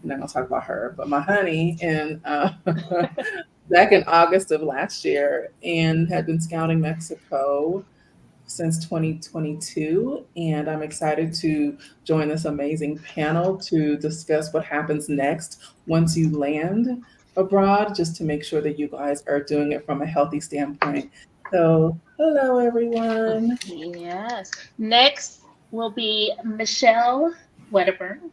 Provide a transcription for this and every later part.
I'm not gonna talk about her, but my honey, and back in August of last year, and had been scouting Mexico since 2022. And I'm excited to join this amazing panel to discuss what happens next once you land abroad, just to make sure that you guys are doing it from a healthy standpoint. So, hello, everyone. Yes. Next will be Michelle Wedderburn.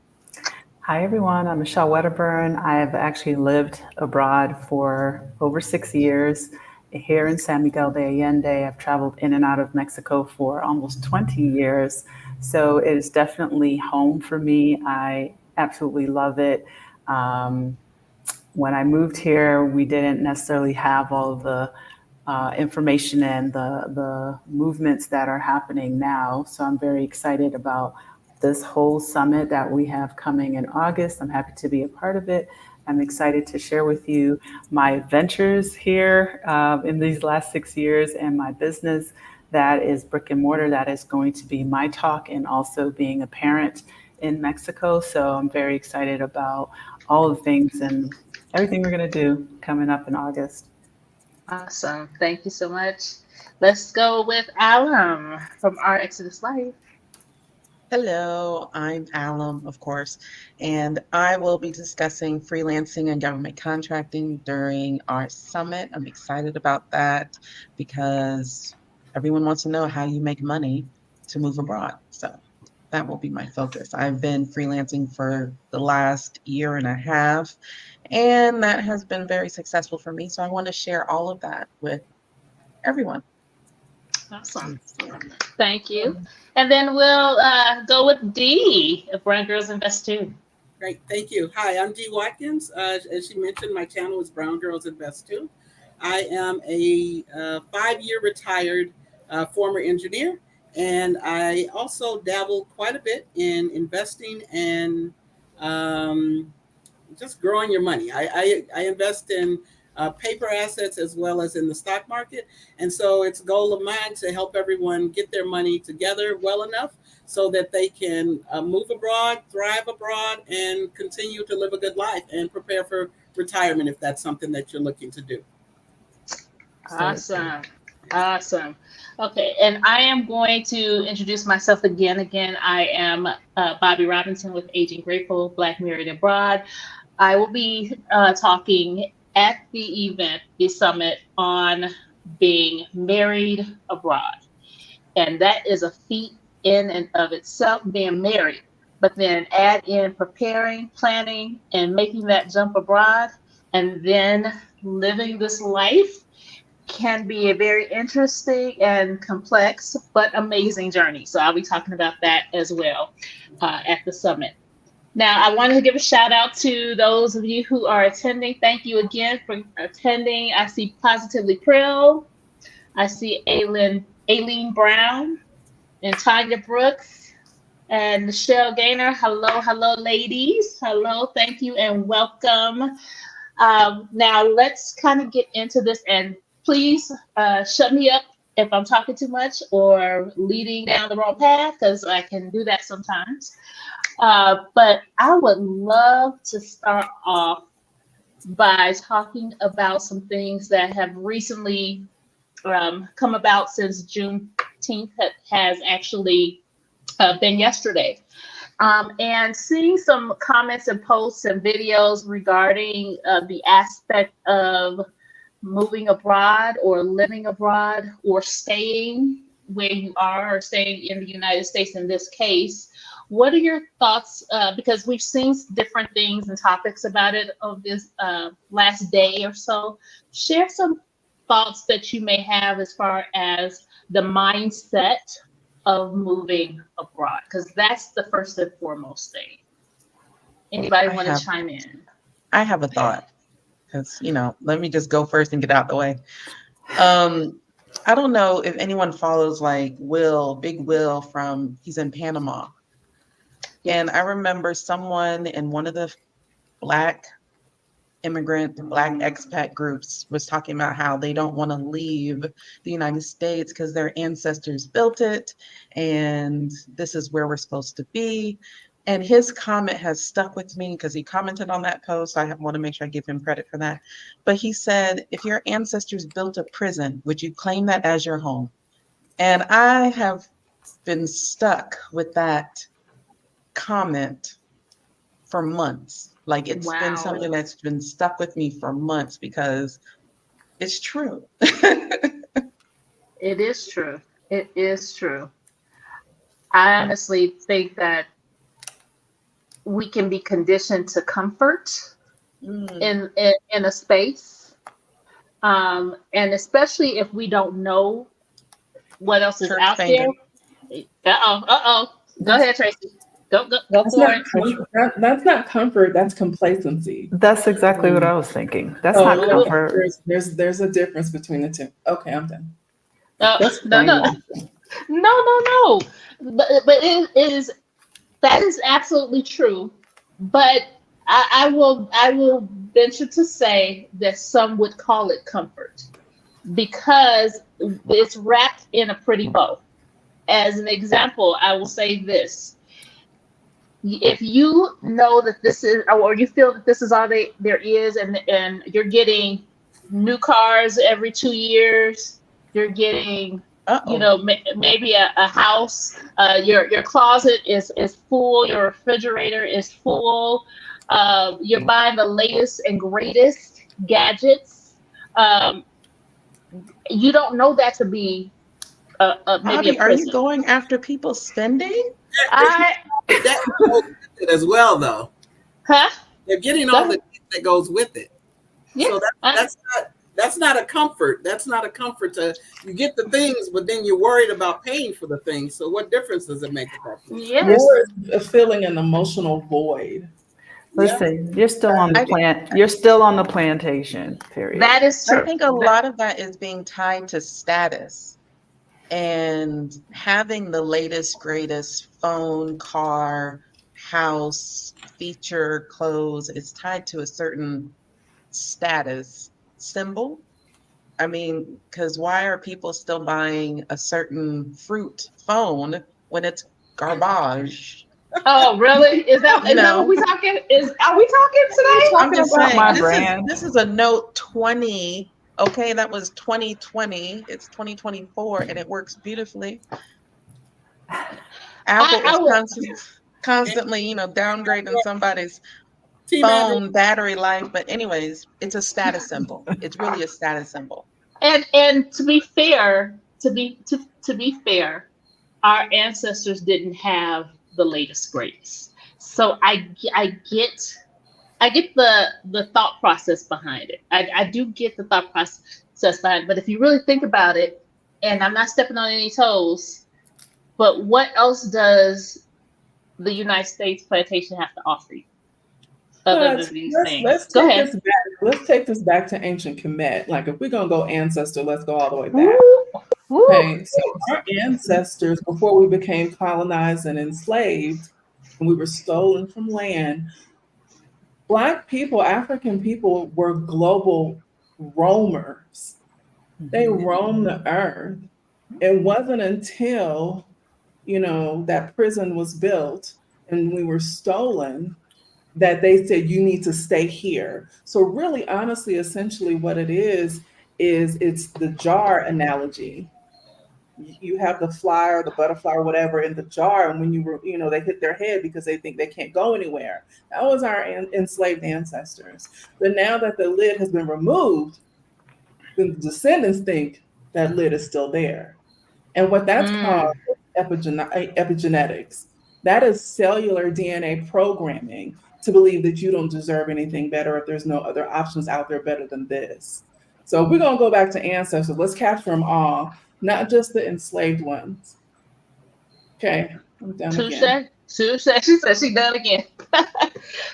Hi, everyone. I'm Michelle Wedderburn. I've actually lived abroad for over 6 years here in San Miguel de Allende. I've traveled in and out of Mexico for almost 20 years. So it is definitely home for me. I absolutely love it. Um, when I moved here, we didn't necessarily have all of the information and the movements that are happening now. So I'm very excited about this whole summit that we have coming in August. I'm happy to be a part of it. I'm excited to share with you my adventures here in these last 6 years and my business that is brick and mortar. That is going to be my talk, and also being a parent in Mexico. So I'm very excited about all the things and everything we're going to do coming up in August. Awesome. Thank you so much. Let's go with Alum from Our Exodus Life. Hello, I'm Alum, of course, and I will be discussing freelancing and government contracting during our summit. I'm excited about that because everyone wants to know how you make money to move abroad. So that will be my focus. I've been freelancing for the last year and a half, and that has been very successful for me. So I want to share all of that with everyone. Awesome. Thank you. And then we'll go with D of Brown Girls Invest Too. Great, thank you. Hi, I'm Dee Watkins. As she mentioned, my channel is Brown Girls Invest Too. I am a 5-year retired former engineer, and I also dabble quite a bit in investing and just growing your money. I invest in paper assets as well as in the stock market. And so it's a goal of mine to help everyone get their money together well enough so that they can move abroad, thrive abroad, and continue to live a good life and prepare for retirement if that's something that you're looking to do. Awesome. Awesome. Okay, and I am going to introduce myself again. I am Bobby Robinson with Aging Grateful, Black Married Abroad. I will be talking at the event, the summit, on being married abroad. And that is a feat in and of itself, being married. But then add in preparing, planning, and making that jump abroad, and then living this life can be a very interesting and complex but amazing journey. So I'll be talking about that as well at the summit. Now, I wanted to give a shout out to those of you who are attending. Thank you again for attending. I see Positively Krill. I see Aileen Brown and Tanya Brooks and Michelle Gaynor. Hello, hello, ladies. Hello, thank you, and welcome. Now, let's kind of get into this, and please shut me up if I'm talking too much or leading down the wrong path, because I can do that sometimes. But I would love to start off by talking about some things that have recently come about since Juneteenth has actually been yesterday. And seeing some comments and posts and videos regarding the aspect of moving abroad or living abroad or staying where you are or staying in the United States in this case. What are your thoughts? Because we've seen different things and topics about it over this last day or so. Share some thoughts that you may have as far as the mindset of moving abroad, because that's the first and foremost thing. Anybody I want to have chime in? I have a thought because let me just go first and get out the way. Um, I don't know if anyone follows like Big Will from he's in Panama. And I Yes. remember someone in one of the black black expat groups was talking about how they don't want to leave the United States because their ancestors built it and this is where we're supposed to be. And his comment has stuck with me because he commented on that post. I want to make sure I give him credit for that. But he said, if your ancestors built a prison, would you claim that as your home? And I have been stuck with that comment for months. Like it's been Wow. something that's been stuck with me for months because it's true. It is true. It is true. I honestly think that we can be conditioned to comfort Mm, in a space, and especially if we don't know what else is church out there. finger. Go ahead, Tracy. Go That's for not it. that's not comfort. That's complacency. That's exactly what Mm. I was thinking. That's not So Ooh, comfort. there's a difference between the two. Okay, I'm done. That's no, no, brainwashing. no. But it is, that is absolutely true. But I will venture to say that some would call it comfort because it's wrapped in a pretty bow. As an example, I will say this: if you know that this is, or you feel that this is all there is, and you're getting new cars every 2 years, you're getting, Uh-oh. maybe a house, your closet is full, your refrigerator is full, you're buying the latest and greatest gadgets. Um, you don't know that to be maybe a Bobby, are you prison. going after people's spending? I That goes with it as well, though. huh? They're getting Go all ahead. the that goes with it. Yeah. So that's not a comfort. That's not a comfort to you get the things, but then you're worried about paying for the things. So what difference does it make at that point? Yes. Or feeling an emotional void. Yeah. Listen, you're still on the I, plant. You're still on the plantation, period. That is I true. think a lot of that is being tied to status and having the latest, greatest phone, car, house, feature, clothes is tied to a certain status symbol. I mean, because why are people still buying a certain fruit phone when it's garbage? Oh, really? Is that You is that what know, we talking? Are we talking You're today? I'm talking just about saying my this is brand. this is a Note 20. Okay, that was 2020. It's 2024 and it works beautifully. Apple I is will. constantly, downgrading somebody's Team Andrew. phone battery life. But anyways, it's a status symbol. It's really a status symbol. And to be fair, to be fair, our ancestors didn't have the latest greatest. So I get the thought process behind it. I do get the thought process behind it. But if you really think about it, and I'm not stepping on any toes, but what else does the United States plantation have to offer you other But than these let's things? Go take ahead. this back. Let's take this back to ancient Kemet. Like if we're gonna go ancestor, let's go all the way back. Woo, woo. Okay, so our ancestors, before we became colonized and enslaved, and we were stolen from land, Black people, African people were global roamers. They Mhm. roamed the earth. It wasn't until, that prison was built and we were stolen that they said, you need to stay here. So, really, honestly, essentially, what it is it's the jar analogy. You have the fly or the butterfly or whatever in the jar, and when they hit their head because they think they can't go anywhere. That was our enslaved ancestors. But now that the lid has been removed, the descendants think that lid is still there. And what that's called Mm. is epigenetics. That is cellular DNA programming to believe that you don't deserve anything better if there's no other options out there better than this. So we're going to go back to ancestors. Let's capture them all, not just the enslaved ones. Okay, I'm done Touche. again. Touche. She said she done again.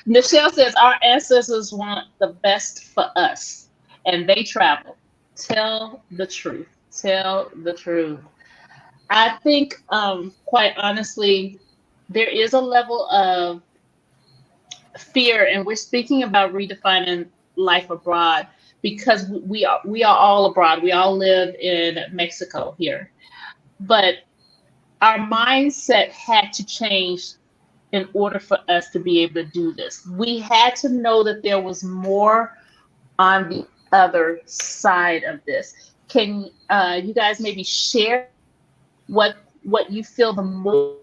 Michelle says our ancestors want the best for us, and they travel. Tell the truth. Tell the truth. I think, quite honestly, there is a level of fear, and we're speaking about redefining life abroad because we are all abroad. We all live in Mexico here, but our mindset had to change in order for us to be able to do this. We had to know that there was more on the other side of this. Can you guys maybe share what you feel the more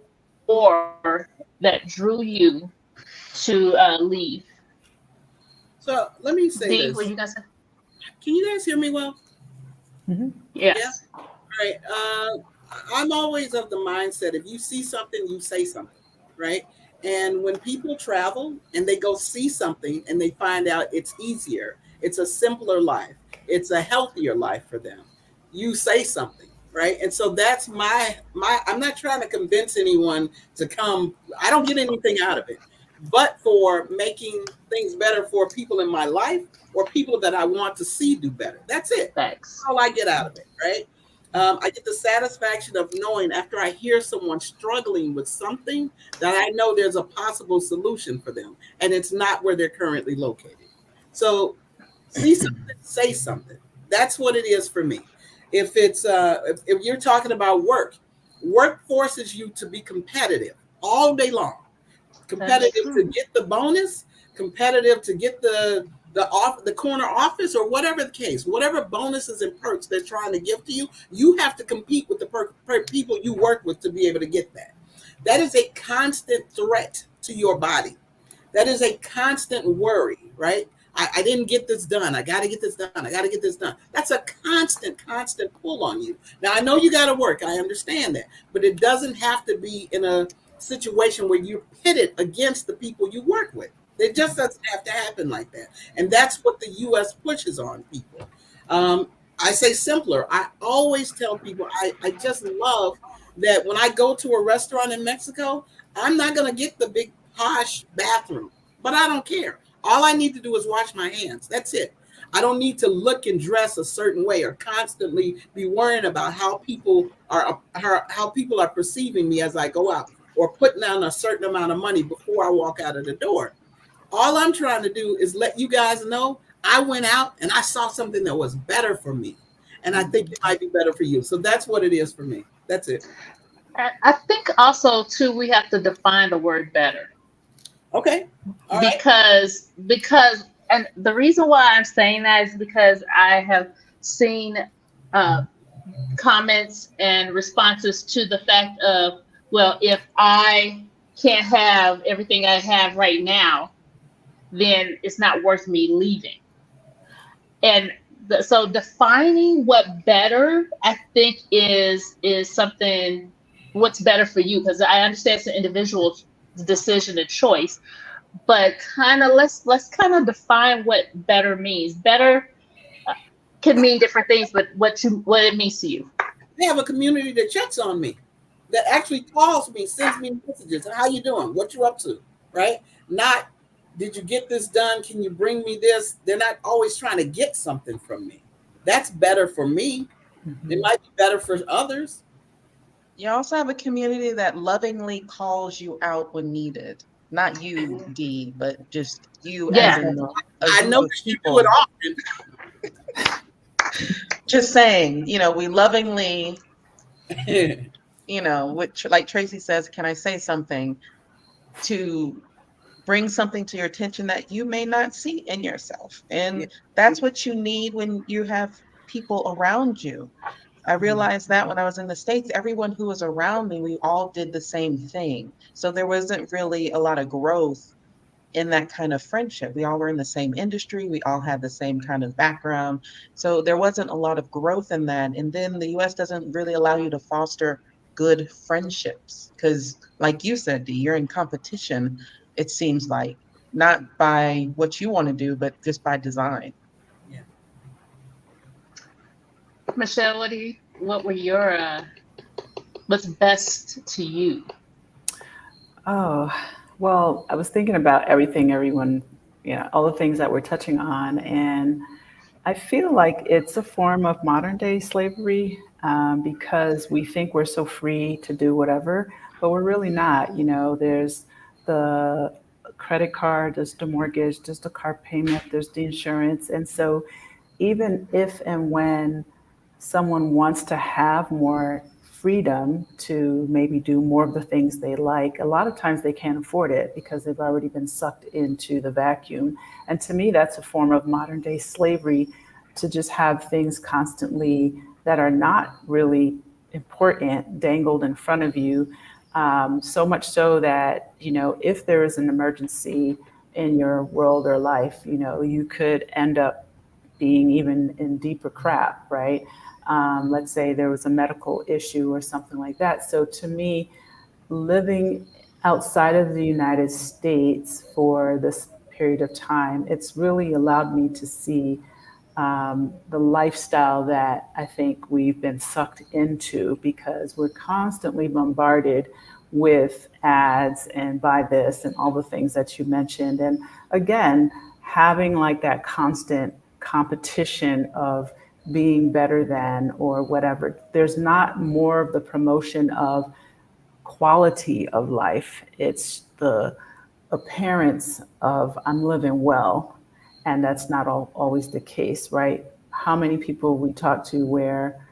that drew you to leave? So let me say D, were this. you guys? Can you guys hear me well? Yeah. Yes. All right. I'm always of the mindset if you see something, you say something, right? And when people travel and they go see something and they find out it's easier, it's a simpler life, it's a healthier life for them, you say something, right? And so that's my. I'm not trying to convince anyone to come. I don't get anything out of it, but for making things better for people in my life or people that I want to see do better. That's it. Thanks. All I get out of it, right? I get the satisfaction of knowing after I hear someone struggling with something that I know there's a possible solution for them, and it's not where they're currently located. So, see something, say something. That's what it is for me. If it's if you're talking about work, work forces you to be competitive all day long, That's competitive to true. get the bonus, competitive to get the corner office or whatever the case, whatever bonuses and perks they're trying to give to you, you have to compete with the people you work with to be able to get that. That is a constant threat to your body. That is a constant worry, right? I didn't get this done. I got to get this done. I got to get this done. That's a constant pull on you. Now, I know you got to work. I understand that. But it doesn't have to be in a situation where you're pitted against the people you work with. It just doesn't have to happen like that. And that's what the U.S. pushes on people. I say simpler. I always tell people I just love that when I go to a restaurant in Mexico, I'm not going to get the big posh bathroom, but I don't care. All I need to do is wash my hands. That's it. I don't need to look and dress a certain way or constantly be worrying about how people are perceiving me as I go out or putting down a certain amount of money before I walk out of the door. All I'm trying to do is let you guys know I went out and I saw something that was better for me. And I think it might be better for you. So that's what it is for me. That's it. I think also too we have to define the word better Okay. All right. because and the reason why I'm saying that is because I have seen uh, comments and responses to the fact of, well, if I can't have everything I have right now, then it's not worth me leaving. And so defining what better I think is something what's better for you, because I understand it's an individual decision and choice, but kind of let's kind of define what better means. Better can mean different things, but what it means to you. They have a community that checks on me, that actually calls me, sends me messages. How you doing? What you up to? Right? Not, did you get this done? Can you bring me this? They're not always trying to get something from me. That's better for me. It might be better for others. You also have a community that lovingly calls you out when needed. Not you, D, but just you as Yeah. in a I group know of that you do it people. often. Just saying, we lovingly, Yeah. which like Tracy says, can I say something to bring something to your attention that you may not see in yourself? And that's what you need when you have people around you. I realized that when I was in the States, everyone who was around me, we all did the same thing. So there wasn't really a lot of growth in that kind of friendship. We all were in the same industry, we all had the same kind of background. So there wasn't a lot of growth in that. And then the US doesn't really allow you to foster good friendships because, like you said, Dee, you're in competition, it seems like, not by what you want to do, but just by design. Yeah. Michelle, what were your what's best to you? Oh, well, I was thinking about everything, everyone, all the things that we're touching on. And I feel like it's a form of modern day slavery because we think we're so free to do whatever, but we're really not. There's the credit card, there's the mortgage, there's the car payment, there's the insurance. And so even if and when someone wants to have more freedom to maybe do more of the things they like, a lot of times they can't afford it because they've already been sucked into the vacuum. And to me, that's a form of modern day slavery, to just have things constantly that are not really important dangled in front of you. So much so that, if there is an emergency in your world or life, you could end up being even in deeper crap, right? Let's say there was a medical issue or something like that. So to me, living outside of the United States for this period of time, it's really allowed me to see the lifestyle that I think we've been sucked into, because we're constantly bombarded with ads and buy this and all the things that you mentioned. And again, having like that constant competition of being better than or whatever, there's not more of the promotion of quality of life. It's the appearance of I'm living well. And that's not always the case, right? How many people we talk to where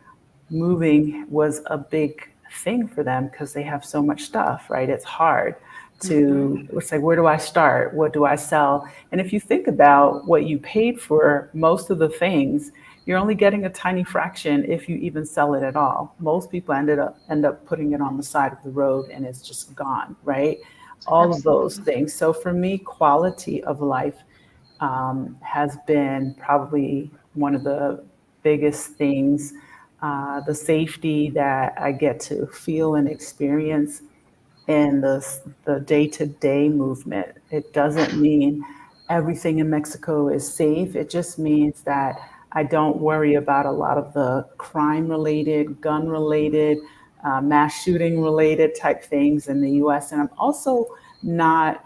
moving was a big thing for them because they have so much stuff, right? It's hard to, it's like, where do I start? What do I sell? And if you think about what you paid for most of the things, you're only getting a tiny fraction if you even sell it at all. Most people end up putting it on the side of the road and it's just gone, right? All of those Absolutely. things. So for me, quality of life has been probably one of the biggest things. The safety that I get to feel and experience in the day-to-day movement. It doesn't mean everything in Mexico is safe. It just means that I don't worry about a lot of the crime-related, gun-related, mass shooting-related type things in the U.S. And I'm also not.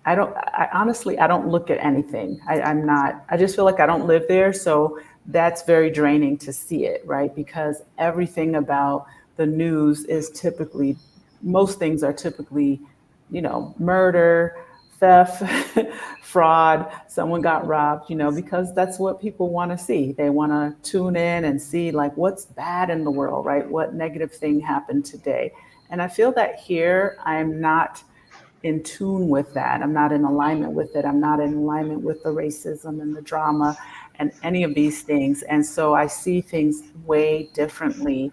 I honestly, I don't look at anything. I'm not, I just feel like I don't live there. So that's very draining to see it, right? Because everything about the news is typically, most things are typically, murder, theft, fraud, someone got robbed, because that's what people want to see. They want to tune in and see like what's bad in the world, right? What negative thing happened today. And I feel that here I'm not in tune with that. I'm not in alignment with it. I'm not in alignment with the racism and the drama and any of these things. And so I see things way differently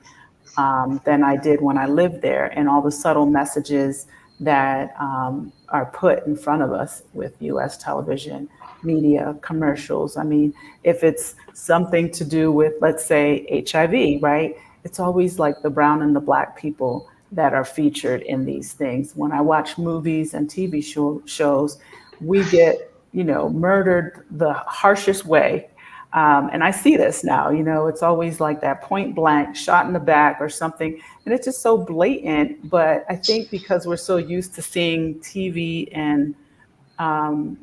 than I did when I lived there, and all the subtle messages that are put in front of us with US television, media, commercials. I mean, if it's something to do with, let's say, HIV, right? It's always like the brown and the black people that are featured in these things. When I watch movies and TV shows, we get, murdered the harshest way. And I see this now, it's always like that point blank shot in the back or something. And it's just so blatant. But I think because we're so used to seeing TV and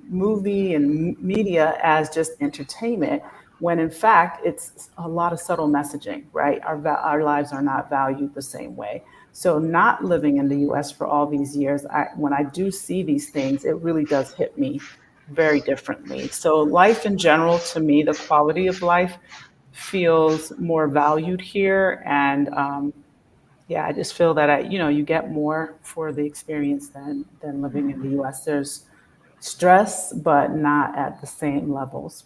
movie and media as just entertainment, when in fact it's a lot of subtle messaging, right? Our lives are not valued the same way. So not living in the US for all these years, when I do see these things, it really does hit me very differently. So life in general, to me, the quality of life feels more valued here. And yeah, I just feel that you get more for the experience than living in the US. There's stress, but not at the same levels.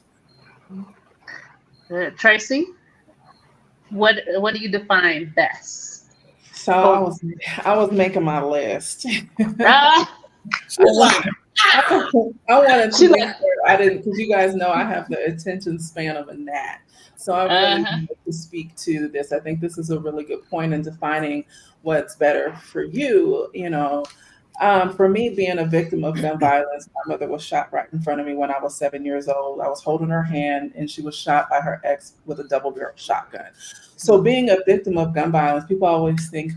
Tracy, what do you define best? So I Oh, was I was making my list. ah, I wanted, I wanted to she make like, sure I didn't, because you guys know I have the attention span of a gnat. So I really uh-huh. wanted to speak to this. I think this is a really good point in defining what's better for you. For me, being a victim of gun violence, my mother was shot right in front of me when I was 7 years old. I was holding her hand, and she was shot by her ex with a double barrel shotgun. So, being a victim of gun violence, people always think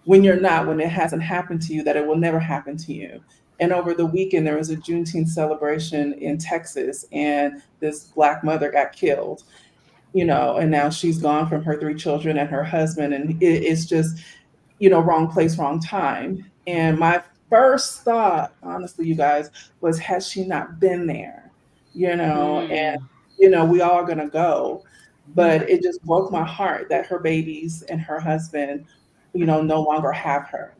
when you're not, when it hasn't happened to you, that it will never happen to you. And over the weekend, there was a Juneteenth celebration in Texas, and this Black mother got killed, and now she's gone from her three children and her husband. And it's just, wrong place, wrong time. And my first thought, honestly, you guys, was, has she not been there? And, Mm, we all are going to go. but it just broke my heart that her babies and her husband, no longer have her.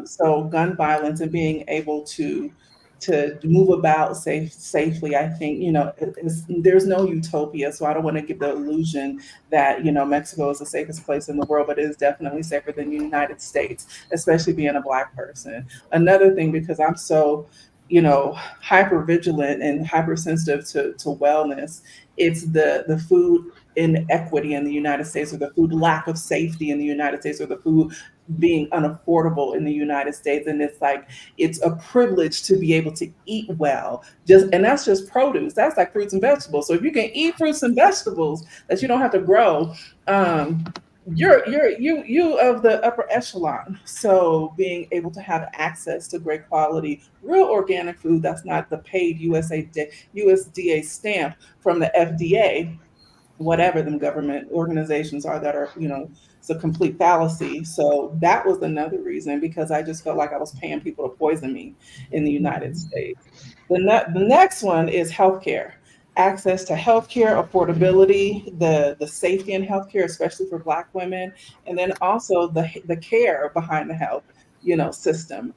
So gun violence and being able to move about safely, I think, there's no utopia. So I don't want to give the illusion that, Mexico is the safest place in the world, but it is definitely safer than the United States, especially being a Black person. Another thing, because I'm so, hyper vigilant and hypersensitive to wellness, it's the food inequity in the United States, or the food lack of safety in the United States, or the food being unaffordable in the United States. And it's like, it's a privilege to be able to eat well. And that's just produce. That's like fruits and vegetables. So if you can eat fruits and vegetables that you don't have to grow, um, you of the upper echelon. So being able to have access to great quality, real organic food that's not the paid USDA stamp from the FDA, whatever them government organizations are that are, it's a complete fallacy. So that was another reason, because I just felt like I was paying people to poison me in the United States. The next one is healthcare. Access to healthcare, affordability, the safety in healthcare, especially for Black women, and then also the care behind the health, system.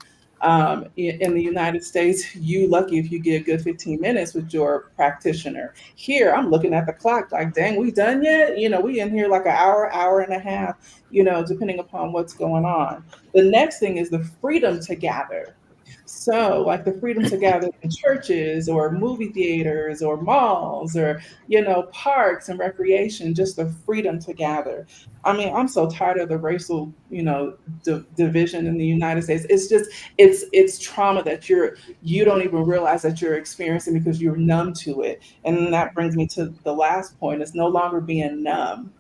In the United States, you lucky if you get a good 15 minutes with your practitioner. Here, I'm looking at the clock like, dang, we done yet? We in here like an hour, hour and a half, depending upon what's going on. The next thing is the freedom to gather. So, like the freedom to gather in churches or movie theaters or malls or, parks and recreation, just the freedom to gather. I mean, I'm so tired of the racial, division in the United States. It's just, it's trauma that you don't even realize that you're experiencing because you're numb to it. And then that brings me to the last point. It's no longer being numb,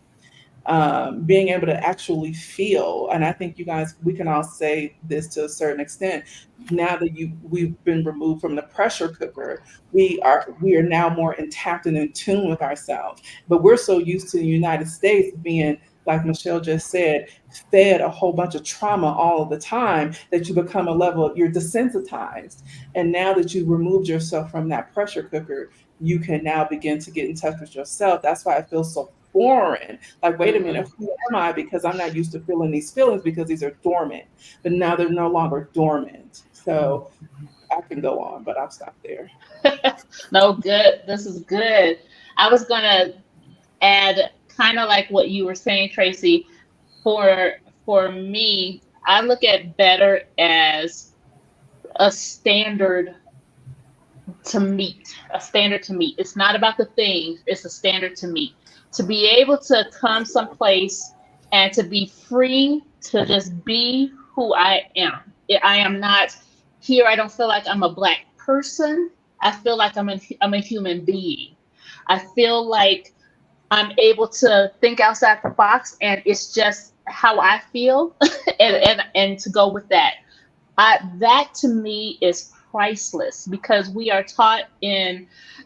being able to actually feel. And I think you guys, we can all say this to a certain extent. Now that we've been removed from the pressure cooker, we are now more intact and in tune with ourselves. But we're so used to the United States being, like Michelle just said, fed a whole bunch of trauma all of the time, that you become a level you're desensitized. And now that you've removed yourself from that pressure cooker, you can now begin to get in touch with yourself. That's why it feels so foreign. Like, wait a minute, who am I? Because I'm not used to feeling these feelings, because these are dormant, but now they're no longer dormant. So I can go on, but I'll stop there. No, good. This is good. I was gonna add kind of like what you were saying, Tracy. For for me, I look at better as a standard a standard to meet. It's not about the things, it's a standard to meet. To be able to come someplace and to be free to just be who I am. I am not here. I don't feel like I'm a Black person. I feel like I'm a human being. I feel like I'm able to think outside the box, and it's just how I feel, and to go with that. That to me is priceless, because we are taught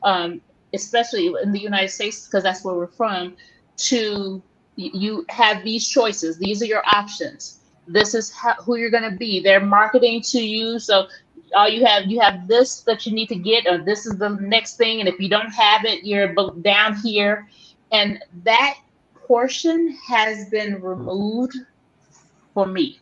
um, especially in the United States, because that's where we're from, to you have these choices. These are your options. This is who you're going to be. They're marketing to you, so all you have this that you need to get, or this is the next thing, and if you don't have it, you're down here, and that portion has been removed for me.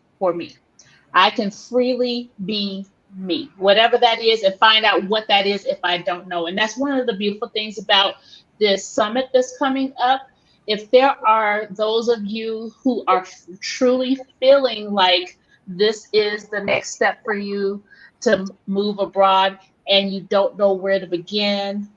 I can freely be me, whatever that is, and find out what that is if I don't know. And that's one of the beautiful things about this summit that's coming up. If there are those of you who are truly feeling like this is the next step for you to move abroad, and you don't know where to begin,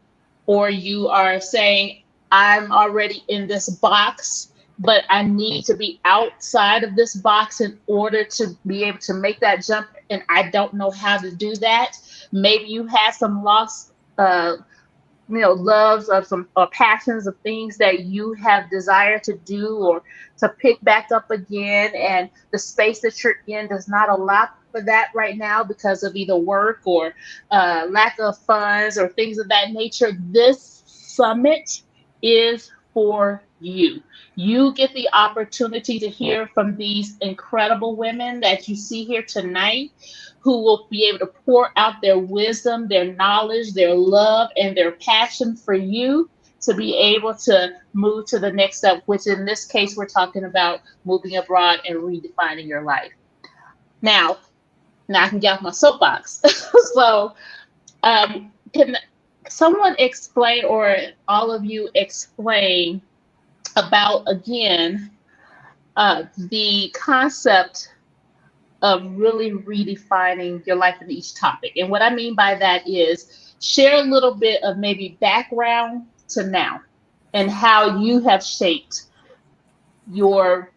or you are saying, I'm already in this box, but I need to be outside of this box in order to be able to make that jump, and I don't know how to do that. Maybe you had some lost loves of some or passions of things that you have desire to do or to pick back up again, and the space that you're in does not allow for that right now because of either work or lack of funds or things of that nature. This summit is for you. You get the opportunity to hear from these incredible women that you see here tonight, who will be able to pour out their wisdom, their knowledge, their love, and their passion for you. to be able to move to the next step, which in this case, we're talking about moving abroad and redefining your life. Now, now I can get off my soapbox. So, can someone explain, or all of you explain about again the concept of really redefining your life in each topic? And what I mean by that is share a little bit of maybe background to now and how you have shaped your,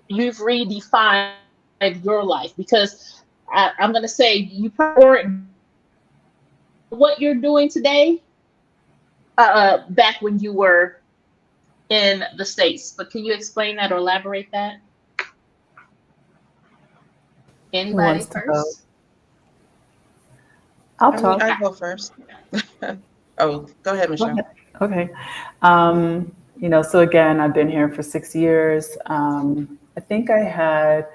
you've redefined your life. Because I'm going to say you probably weren't what you're doing today back when you were in the States. But can you explain that or elaborate that? Who Anybody wants to go? first? I'll I mean, talk. I go first. Oh, go ahead, Go Michelle. ahead. Okay. So again, I've been here for 6 years. I think I had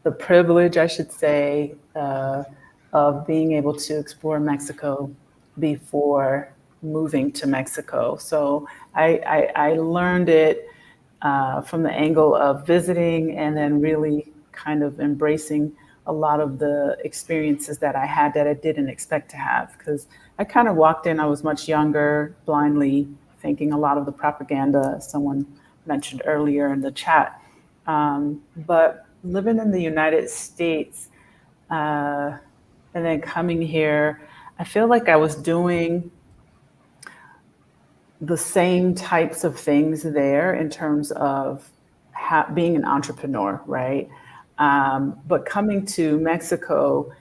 the privilege, I should say, of being able to explore Mexico before moving to Mexico. So I learned it from the angle of visiting and then really kind of embracing a lot of the experiences that I had that I didn't expect to have. Because I kind of walked in, I was much younger, blindly thinking a lot of the propaganda someone mentioned earlier in the chat. But living in the United States and then coming here, I feel like I was doing the same types of things there in terms of being an entrepreneur, right? But coming to Mexico,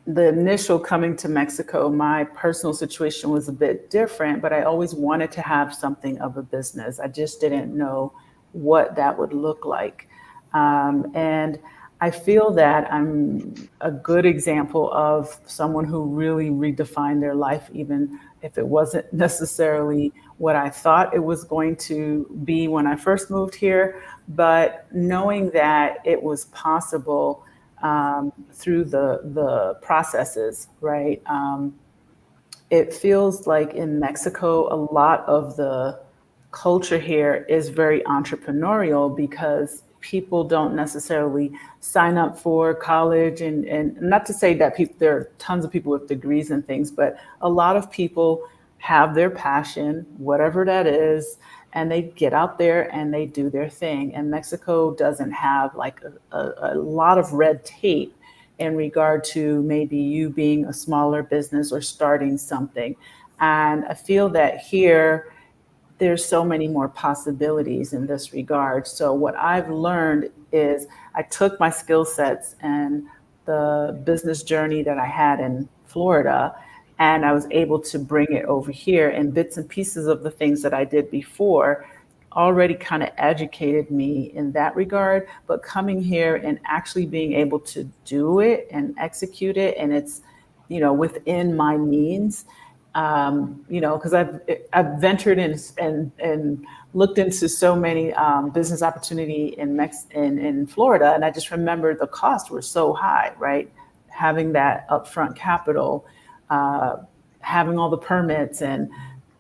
the initial coming to Mexico, my personal situation was a bit different, but I always wanted to have something of a business. I just didn't know what that would look like. And I feel that I'm a good example of someone who really redefined their life, even if it wasn't necessarily what I thought it was going to be when I first moved here. But knowing that it was possible through the processes, right? It feels like in Mexico, a lot of the culture here is very entrepreneurial because people don't necessarily sign up for college and not to say that people, there are tons of people with degrees and things, but a lot of people have their passion, whatever that is, and they get out there and they do their thing. And Mexico doesn't have like a lot of red tape in regard to maybe you being a smaller business or starting something. And I feel that here, there's so many more possibilities in this regard. So what I've learned is I took my skill sets and the business journey that I had in Florida, and I was able to bring it over here, and bits and pieces of the things that I did before already kind of educated me in that regard. But coming here and actually being able to do it and execute it, and it's, within my means, because I've ventured in and looked into so many business opportunity in Florida, and I just remember the costs were so high, right? Having that upfront capital, having all the permits and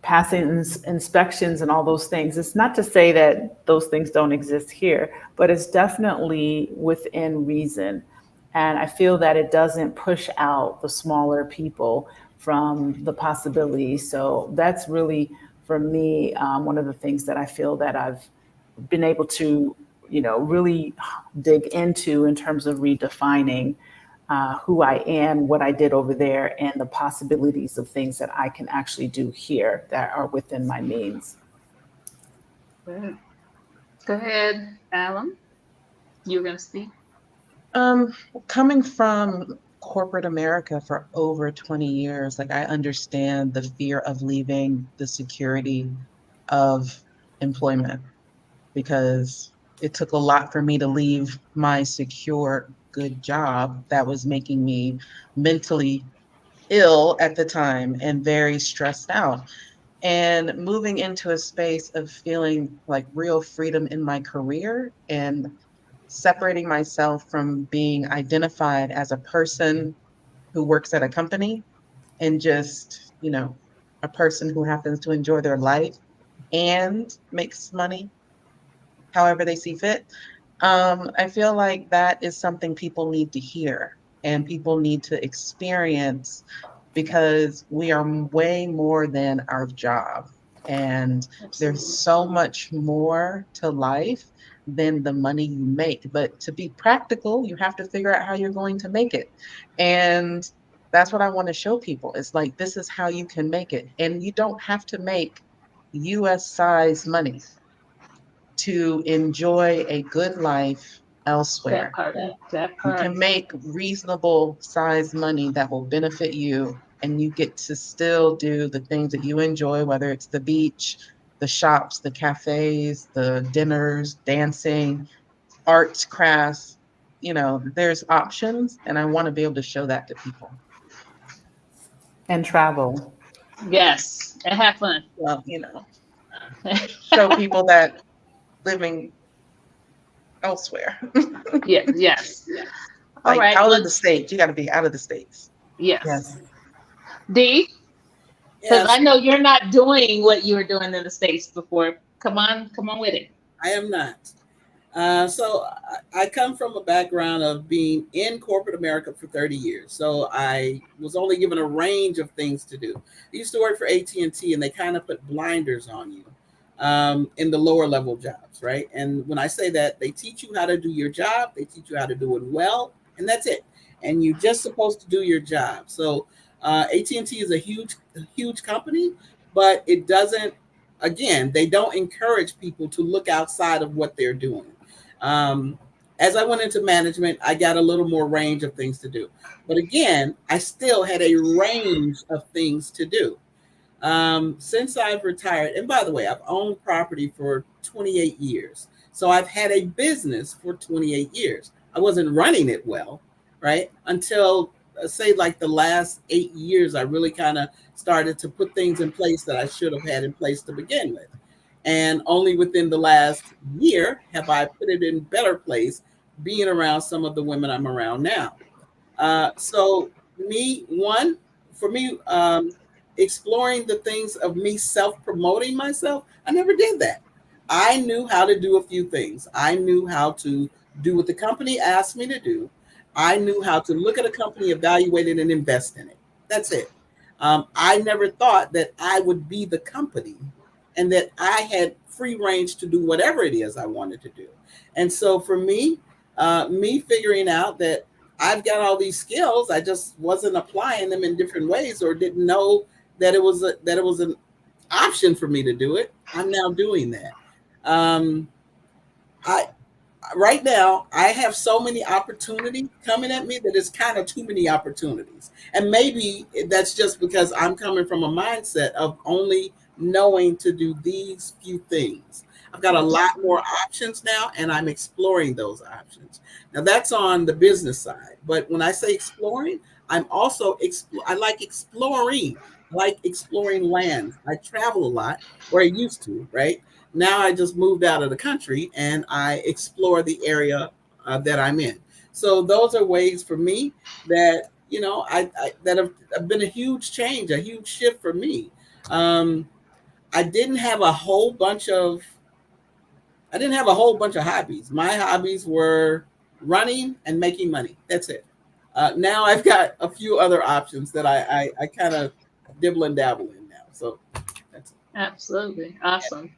passing inspections and all those things. It's not to say that those things don't exist here, but it's definitely within reason. And I feel that it doesn't push out the smaller people from the possibility. So that's really, for me, one of the things that I feel that I've been able to, really dig into in terms of redefining who I am, what I did over there, and the possibilities of things that I can actually do here that are within my means. Good. Go ahead, Alan. You were going to speak. Coming from corporate America for over 20 years, like I understand the fear of leaving the security of employment because it took a lot for me to leave my secure, good job that was making me mentally ill at the time and very stressed out. And moving into a space of feeling like real freedom in my career and separating myself from being identified as a person who works at a company and just, a person who happens to enjoy their life and makes money however they see fit. I feel like that is something people need to hear and people need to experience because we are way more than our job. And there's Absolutely. so much more to life than the money you make. But to be practical, you have to figure out how you're going to make it. And that's what I want to show people. It's like, this is how you can make it. And you don't have to make US size money to enjoy a good life That elsewhere. part. That You part. can make reasonable size money that will benefit you, and you get to still do the things that you enjoy, whether it's the beach, the shops, the cafes, the dinners, dancing, arts, crafts. You know, there's options, and I want to be able to show that to people. And travel. Yes, and have fun. Well, show people that living elsewhere, Yeah, yes. All like right. out Well, of the states, you got to be out of the states. yes. Yes. D, because I Yes, know you're not doing what you were doing in the States before. Come on with it. I am not. So I come from a background of being in corporate America for 30 years. So I was only given a range of things to do. I used to work for AT&T, and T, and they kind of put blinders on you in the lower level jobs, right? And when I say that, they teach you how to do your job, they teach you how to do it well, and that's it. And you're just supposed to do your job. So AT&T is a huge company, but it doesn't. Again, they don't encourage people to look outside of what they're doing. Um, as I went into management, I got a little more range of things to do. But again, I still had a range of things to do. Since I've retired, and by the way, I've owned property for 28 years. So I've had a business for 28 years. I wasn't running it well, right? Until say like the last 8 years, I really kind of started to put things in place that I should have had in place to begin with. And only within the last year have I put it in better place, being around some of the women I'm around now. So me, one for me, exploring the things of me self promoting myself, I never did that. I knew how to do a few things. I knew how to do what the company asked me to do. I knew how to look at a company, evaluate it, and invest in it. That's it. I never thought that I would be the company and that I had free range to do whatever it is I wanted to do. And so for me, me figuring out that I've got all these skills, I just wasn't applying them in different ways or didn't know that it was an option for me to do it. I'm now doing that. Um, I right now I have so many opportunities coming at me that it's kind of too many opportunities. And maybe that's just because I'm coming from a mindset of only knowing to do these few things. I've got a lot more options now and I'm exploring those options. Now that's on the business side. But when I say exploring, I'm also I like exploring. I like exploring lands. I travel a lot, or I used to, right? Now I just moved out of the country and I explore the area that I'm in. So those are ways for me that I that have been a huge change, a huge shift for me. Um, I didn't have a whole bunch of I didn't have a whole bunch of hobbies. My hobbies were running and making money. That's it. Now I've got a few other options that I kind of dibble and dabble in now. So that's it. Absolutely. Awesome.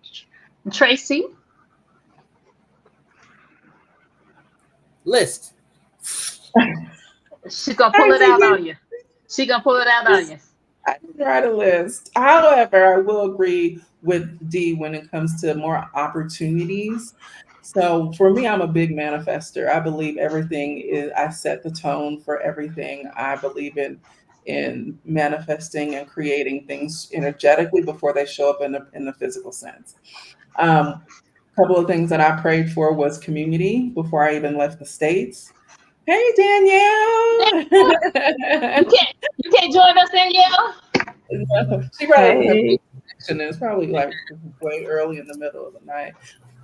Tracy, List. she gonna pull I it out didn't on you. She gonna pull it out on you. I didn't write a list. However, I will agree with D when it comes to more opportunities. So for me, I'm a big manifester. I believe everything is, I set the tone for everything. I believe in manifesting and creating things energetically before they show up in the physical sense. Couple of things that I prayed for was community before I even left the States. Hey Danielle. You can't join us, Danielle. She probably doesn't have Hey. good connection. It's probably like way early in the middle of the night.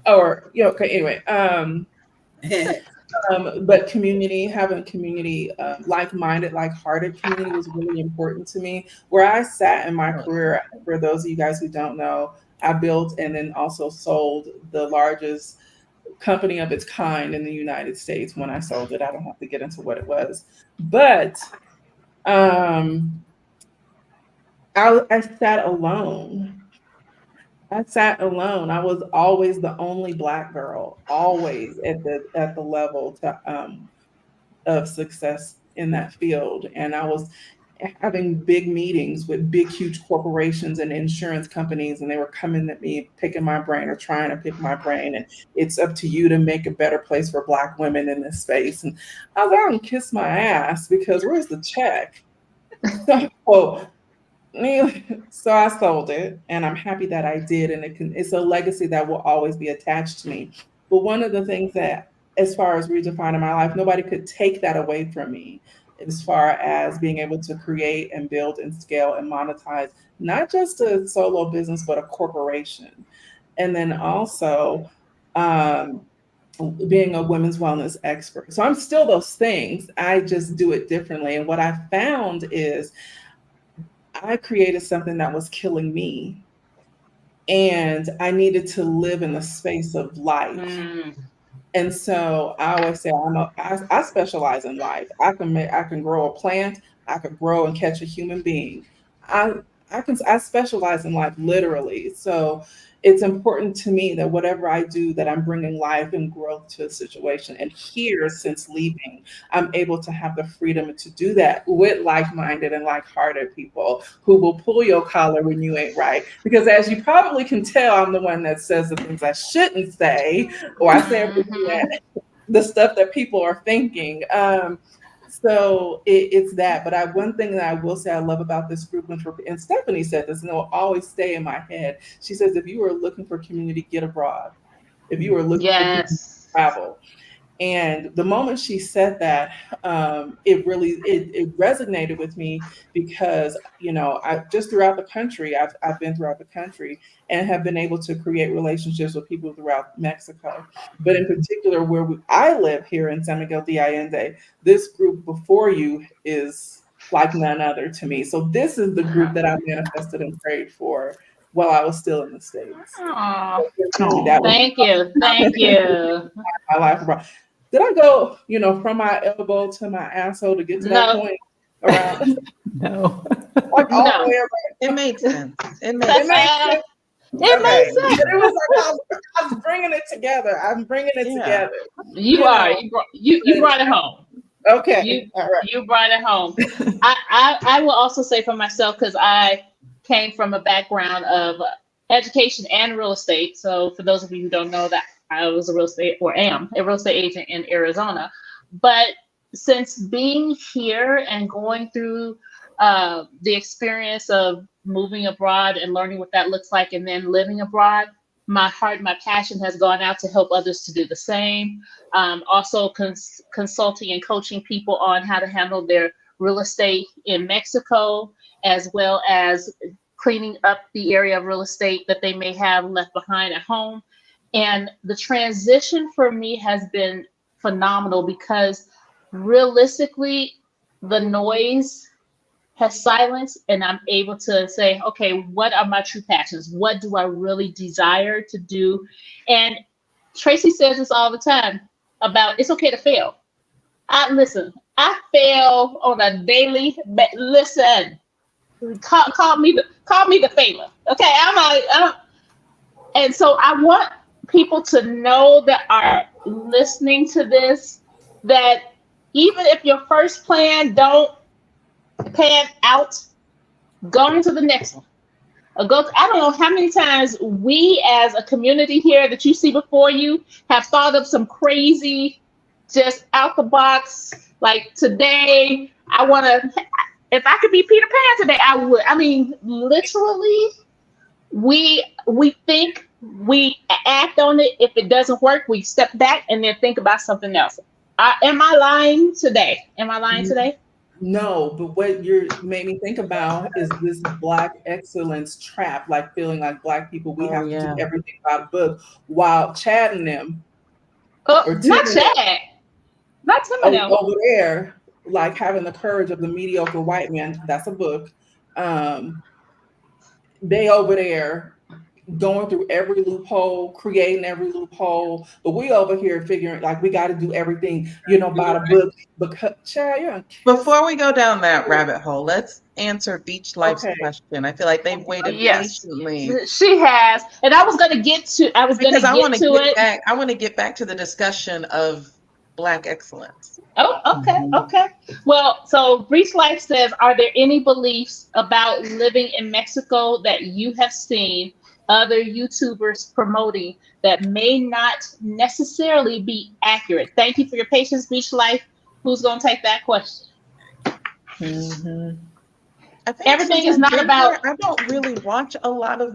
Or okay, anyway. But community, having community, like-minded, like-hearted community was really important to me. Where I sat in my career, for those of you guys who don't know, I built and then also sold the largest company of its kind in the United States. When I sold it, I don't have to get into what it was, but um, I sat alone. I sat alone. I was always the only Black girl, always at the level of success in that field. And I was having big meetings with big, huge corporations and insurance companies, and they were coming at me, picking my brain or trying to pick my brain. And it's up to you to make a better place for Black women in this space. And I was out and kiss my ass because where's the check? So so I sold it, and I'm happy that I did, and it's a legacy that will always be attached to me. But one of the things that, as far as redefining my life, nobody could take that away from me, as far as being able to create and build and scale and monetize not just a solo business, but a corporation. And then also um, being a women's wellness expert. So I'm still those things. I just do it differently. And what I found is I created something that was killing me, and I needed to live in the space of life. Mm. And so I always say I specialize in life. I can grow a plant. I could grow and catch a human being. I I specialize in life literally. So it's important to me that whatever I do, that I'm bringing life and growth to a situation. And here, since leaving, I'm able to have the freedom to do that with like-minded and like-hearted people who will pull your collar when you ain't right. Because as you probably can tell, I'm the one that says the things I shouldn't say, or I say everything Mhm. that the stuff that people are thinking. So it's that. But one thing that I will say I love about this group, and Stephanie said this, and it will always stay in my head. She says, if you are looking for community, get abroad. If you are looking for community, Yes. travel. And the moment she said that, it resonated with me because I just throughout the country, I've been throughout the country and have been able to create relationships with people throughout Mexico. But in particular, I live here in San Miguel de Allende, this group before you is like none other to me. So this is the group that I manifested and prayed for while I was still in the States. Aw. Really, Oh, that was Thank you. Thank you. my life abroad. Did I go, from my elbow to my asshole to get to that No, point around, no. like all the no. way around? It made sense. It made It sense. makes It sense. Okay. makes But sense. it was like I was bringing it together. I'm bringing it Yeah. together. You You are. know, You brought it home. okay. You All right. you brought it home. I will also say for myself, because I came from a background of education and real estate. So for those of you who don't know that, I was a real estate, or am a real estate agent in Arizona. But since being here and going through the experience of moving abroad and learning what that looks like, and then living abroad, my heart, my passion has gone out to help others to do the same. Also consulting and coaching people on how to handle their real estate in Mexico, as well as cleaning up the area of real estate that they may have left behind at home. And the transition for me has been phenomenal because realistically, the noise has silenced, and I'm able to say, okay, what are my true passions? What do I really desire to do? And Tracy says this all the time about it's okay to fail. I fail on a daily. Listen, call me the failer. Okay, and so I want people to know that are listening to this, that even if your first plan don't pan out, go into the next one. I don't know how many times we as a community here that you see before you have thought of some crazy, just out the box, like today, I want to, if I could be Peter Pan today, I would. I mean, literally, we think, we act on it. If it doesn't work, we step back and then think about something else. Am I lying today? Am I lying today? No, but what you made me think about is this Black excellence trap, like feeling like Black people, we Oh have to do yeah. everything by the book, while Chad and them, Oh, or Tim not and them, Chad, not Tim and them. over there, like having the courage of the mediocre white man. That's a book. Um, they over there going through every loophole, creating every loophole. But we over here figuring like we got to do everything, by the book. Because, child, you're on kiss. Before we go down that rabbit hole, let's answer Beach Life's Okay. question. I feel like they've waited Yes, patiently she has, and I was going to get to. I was going because to I get want to to get it. back. I want to get back to the discussion of Black excellence. Oh, okay, Mhm. okay. Well, so Breach Life says, are there any beliefs about living in Mexico that you have seen other YouTubers promoting that may not necessarily be accurate? Thank you for your patience, Breach Life. Who's going to take that question? Mhm. I think since Everything is I've not been here, about. I don't really watch a lot of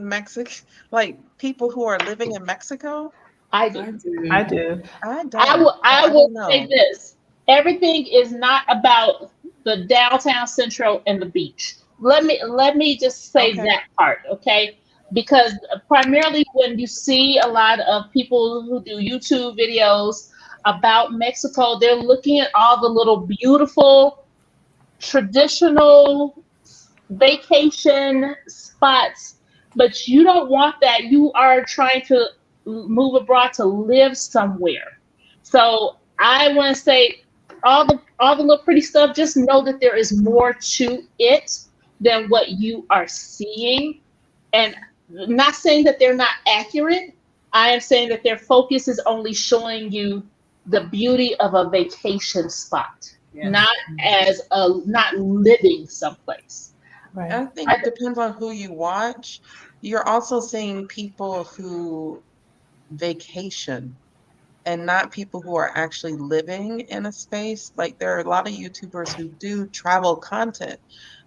like people who are living in Mexico. I do. I do. I do. I I don't. will. So I I will don't say know. this: everything is not about the downtown central and the beach. Let me just say Okay. that part, okay? Because primarily when you see a lot of people who do YouTube videos about Mexico, they're looking at all the little beautiful traditional vacation spots, but you don't want that. You are trying to move abroad to live somewhere. So I want to say all the little pretty stuff, just know that there is more to it than what you are seeing. And not saying that they're not accurate. I am saying that their focus is only showing you the beauty of a vacation spot, Yes. not as a not living someplace. Right. I think I, it depends on who you watch. You're also seeing people who vacation and not people who are actually living in a space. Like there are a lot of YouTubers who do travel content,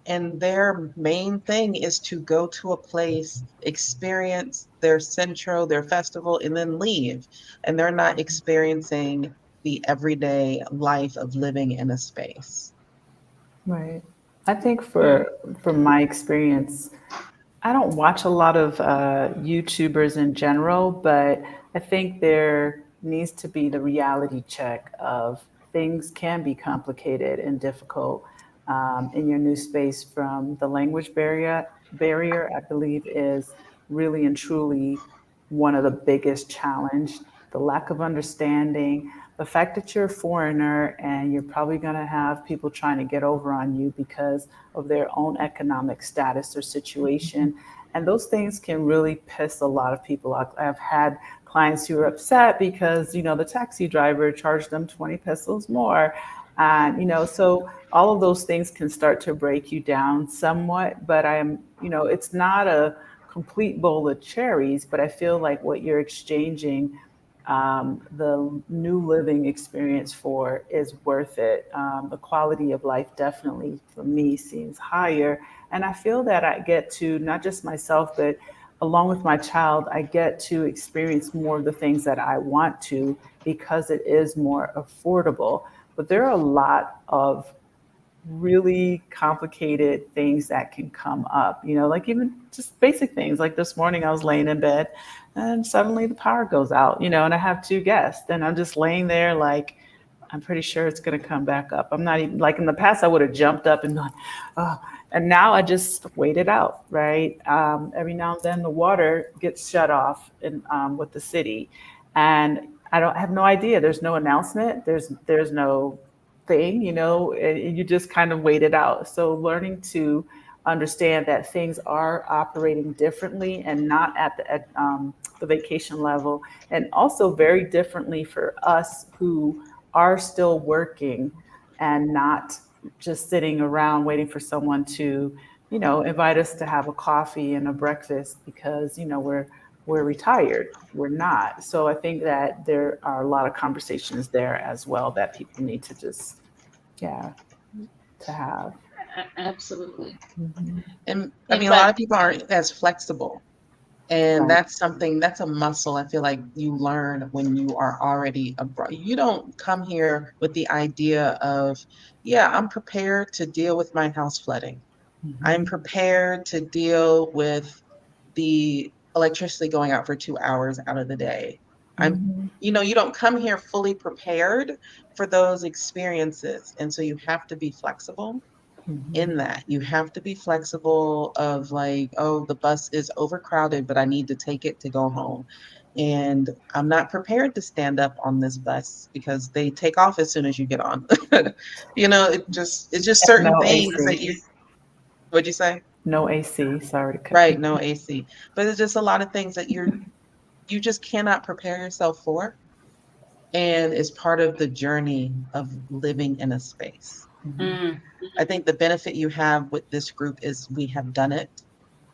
and their main thing is to go to a place, experience their centro, their festival, and then leave. And they're not experiencing the everyday life of living in a space. Right. I think from my experience, I don't watch a lot of YouTubers in general, but I think there needs to be the reality check of things can be complicated and difficult in your new space. From the language barrier, I believe, is really and truly one of the biggest challenge. The lack of understanding, the fact that you're a foreigner and you're probably going to have people trying to get over on you because of their own economic status or situation. And those things can really piss a lot of people off. I've had clients who are upset because, the taxi driver charged them 20 pesos more. And, so all of those things can start to break you down somewhat. But it's not a complete bowl of cherries, but I feel like what you're exchanging the new living experience for is worth it. The quality of life definitely for me seems higher. And I feel that I get to, not just myself, but along with my child, I get to experience more of the things that I want to because it is more affordable. But there are a lot of really complicated things that can come up, like even just basic things. Like this morning, I was laying in bed and suddenly the power goes out, and I have two guests, and I'm just laying there like, I'm pretty sure it's going to come back up. I'm not even like in the past, I would have jumped up and gone, oh, and now I just wait it out, right? Every now and then the water gets shut off with the city, and I have no idea. There's no announcement. There's no thing, and you just kind of wait it out. So learning to understand that things are operating differently and not at the vacation level, and also very differently for us who are still working and not just sitting around waiting for someone to, invite us to have a coffee and a breakfast because, we're retired. We're not. So I think that there are a lot of conversations there as well that people need to just, yeah, to have. absolutely. Mhm. And I mean, a lot Anybody? of people aren't as flexible. And Right. that's a muscle I feel like you learn when you are already abroad. You don't come here with the idea of, yeah, I'm prepared to deal with my house flooding. I'm Mhm. prepared to deal with the electricity going out for 2 hours out of the day. I'm, Mhm. you don't come here fully prepared for those experiences. And so you have to be flexible. in that. You have to be flexible of like, oh, the bus is overcrowded, but I need to take it to go home. And I'm not prepared to stand up on this bus because they take off as soon as you get on. It's just And certain no things that AC. you, what'd you say? No AC. Sorry to cut Right, you. no AC. But it's just a lot of things that you just cannot prepare yourself for. And it's part of the journey of living in a space. Mhm. Mm. I think the benefit you have with this group is we have done it.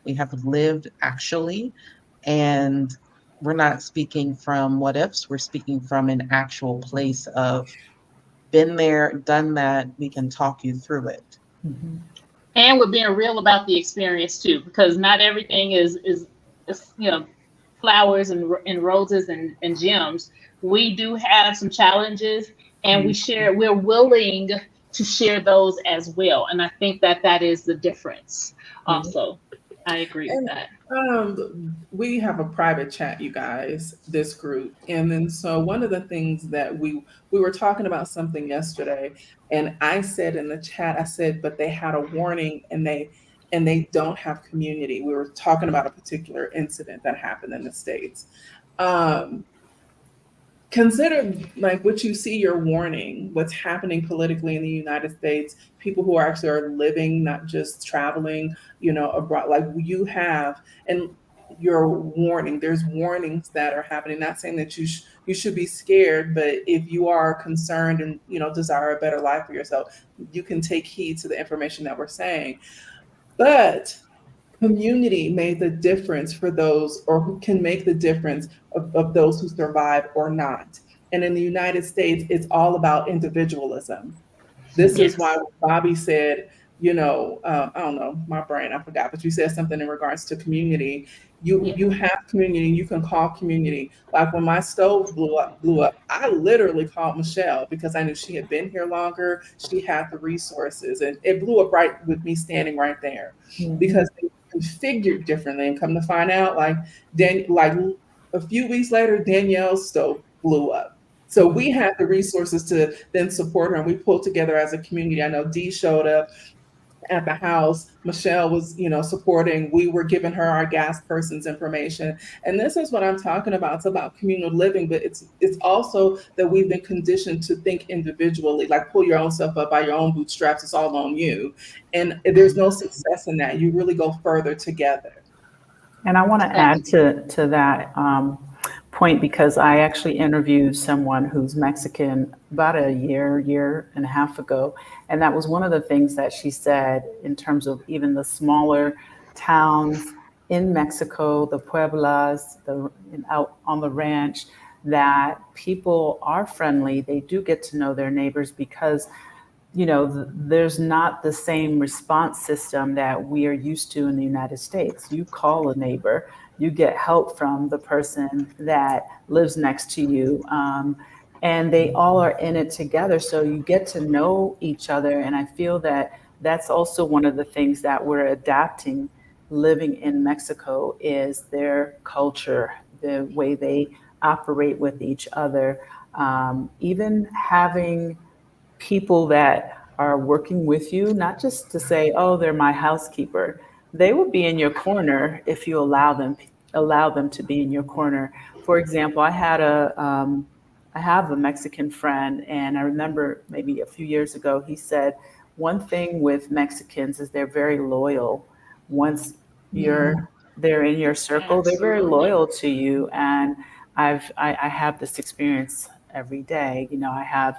We have lived actually, and we're not speaking from what ifs, we're speaking from an actual place of been there, done that. We can talk you through it. Mhm. And we're being real about the experience too, because not everything is flowers and roses and gems. We do have some challenges, and we're willing to share those as well. And I think that is the difference. Mhm. Also, I agree with And that. we have a private chat, you guys, this group. And then so one of the things that we were talking about something yesterday, and I said in the chat, I said, but they had a warning and they don't have community. We were talking about a particular incident that happened in the States. Um, Consider like what you see your warning, what's happening politically in the United States, people who are actually are living, not just traveling, abroad, like you have, and your warning, there's warnings that are happening, not saying that you should be scared, but if you are concerned and desire a better life for yourself, you can take heed to the information that we're saying. But community made the difference for those, or who can make the difference of those who survive or not. And in the United States, it's all about individualism. This is why Yes. Bobby said, I don't know, my brain, I forgot, but you said something in regards to community. You Yeah. you have community, you can call community. Like when my stove blew up, I literally called Michelle because I knew she had been here longer. She had the resources, and it blew up right with me standing right there Mhm. because they configured differently. And come to find out, like a few weeks later, Danielle's stove blew up. So we had the resources to then support her, and we pulled together as a community. I know Dee showed up at the house. Michelle was, supporting. We were giving her our gas person's information, and this is what I'm talking about. It's about communal living, but it's also that we've been conditioned to think individually, like pull your own stuff up by your own bootstraps. It's all on you, and there's no success in that. You really go further together. And I want to add to that point because I actually interviewed someone who's Mexican about a year and a half ago. And that was one of the things that she said in terms of even the smaller towns in Mexico, the Pueblas, out on the ranch, that people are friendly. They do get to know their neighbors because there's not the same response system that we are used to in the United States. You call a neighbor, you get help from the person that lives next to you, and they all are in it together. So you get to know each other. And I feel that that's also one of the things that we're adapting living in Mexico is their culture, the way they operate with each other, even having people that are working with you, not just to say, "Oh, they're my housekeeper." They will be in your corner if you allow them to be in your corner. For example, I have a Mexican friend, and I remember maybe a few years ago he said one thing with Mexicans is they're very loyal. Once Mhm. they're in your circle, they're very Absolutely. loyal to you, and I have this experience every day. I have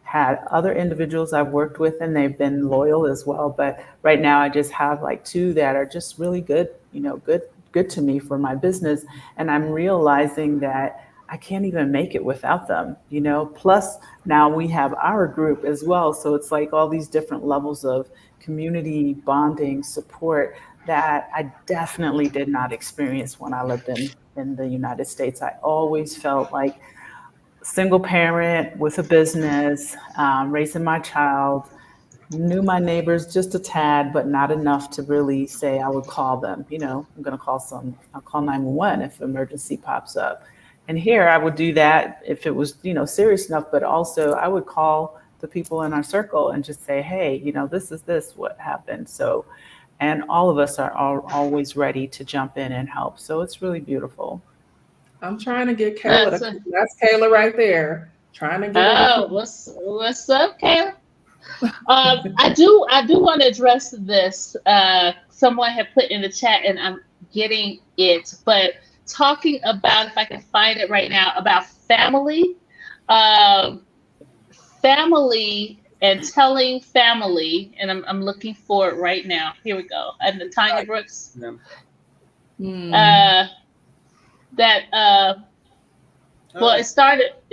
had other individuals I've worked with and they've been loyal as well. But right now I just have like two that are just really good, good to me for my business. And I'm realizing that I can't even make it without them. Plus now we have our group as well. So it's like all these different levels of community bonding support that I definitely did not experience when I lived in the United States. I always felt like single parent with a business, raising my child, knew my neighbors just a tad, but not enough to really say I would call them. I'm going to I'll call 911 if emergency pops up. And here I would do that if it was, serious enough, but also I would call the people in our circle and just say, hey, this what happened. So, and all of us are always ready to jump in and help. So it's really beautiful. I'm trying to get Kayla That's to, that's Kayla right there. Trying to get her to oh, come. what's up, Kayla? I do want to address this. Someone had put in the chat, and I'm getting it, but talking about, if I can find it right now, about family, um, family, and telling family, and I'm looking for it right now. Here we go. And the Tanya Brooks, Yeah. Hmm. uh, that well, Oh, it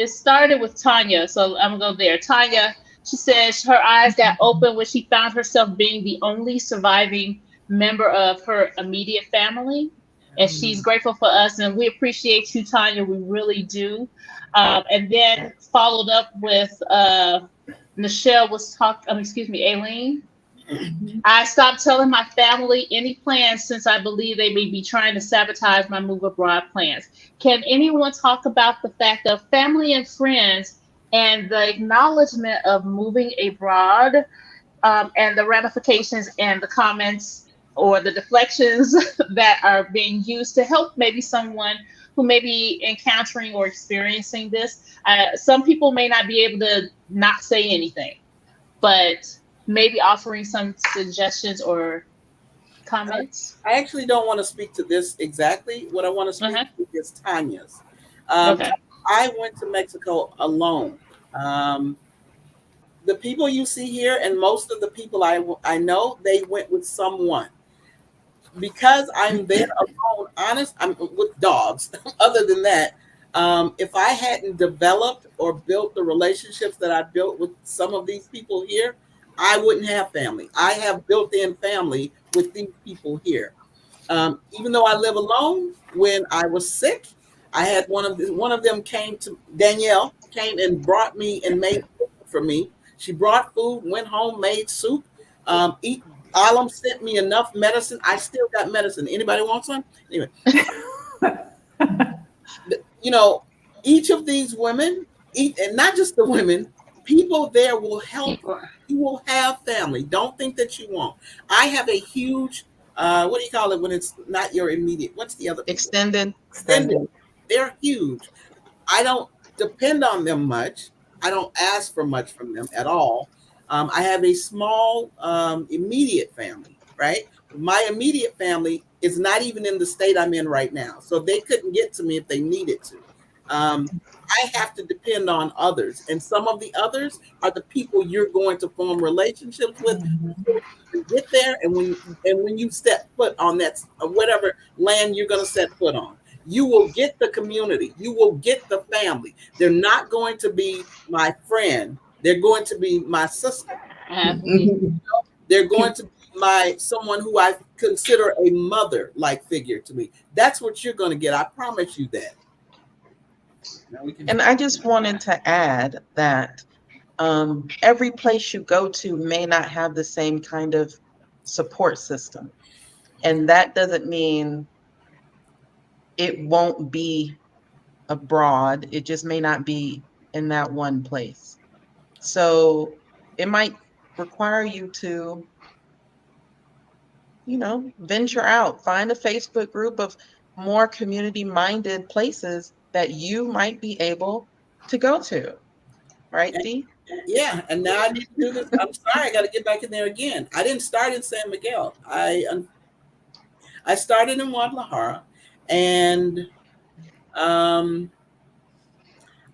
started with Tanya, so I'm gonna go there. Tanya, she says her eyes got open when she found herself being the only surviving member of her immediate family, and she's grateful for us, and we appreciate you, Tanya. We really do. And then followed up with Michelle was talking. Excuse me, Aileen. I stopped telling my family any plans since I believe they may be trying to sabotage my move abroad plans. Can anyone talk about the fact of family and friends and the acknowledgement of moving abroad, and the ramifications and the comments or the deflections that are being used to help maybe someone who may be encountering or experiencing this? Some people may not be able to not say anything, but maybe offering some suggestions or comments. I actually don't want to speak to this exactly. What I want to speak Uh-huh. to is Tanya's. Um, Okay. I went to Mexico alone. Um, the people you see here, and most of the people I know, they went with someone. Because I'm there alone, honest, I'm with dogs. Other than that, if I hadn't developed or built the relationships that I built with some of these people here, I wouldn't have family. I have built-in family with these people here. Even though I live alone, when I was sick, I had one of them came to Danielle came and brought me and made food for me. She brought food, went home, made soup. Eat. Alam sent me enough medicine. I still got medicine. Anybody want some? Anyway, you know, each of these women, and not just the women, people there will help. You will have family. Don't think that you won't. I have a huge, what do you call it when it's not your immediate? What's the other people? Extended. Extended. Extended. They're huge. I don't depend on them much. I don't ask for much from them at all. I have a small immediate family, right? My immediate family is not even in the state I'm in right now. So they couldn't get to me if they needed to. I have to depend on others. And some of the others are the people you're going to form relationships with before you even get there. And when you step foot on that whatever land you're going to set foot on, you will get the community. You will get the family. They're not going to be my friend. They're going to be my sister. Mhm. They're going to be my someone who I consider a mother-like figure to me. That's what you're going to get. I promise you that. Now we can. And I just wanted to add that every place you go to may not have the same kind of support system. And that doesn't mean it won't be abroad. It just may not be in that one place. So it might require you to, venture out, find a Facebook group of more community minded places that you might be able to go to. Right, Dee? Yeah, and now I need to do this. I'm sorry, I got to get back in there again. I didn't start in San Miguel. I started in Guadalajara, and um,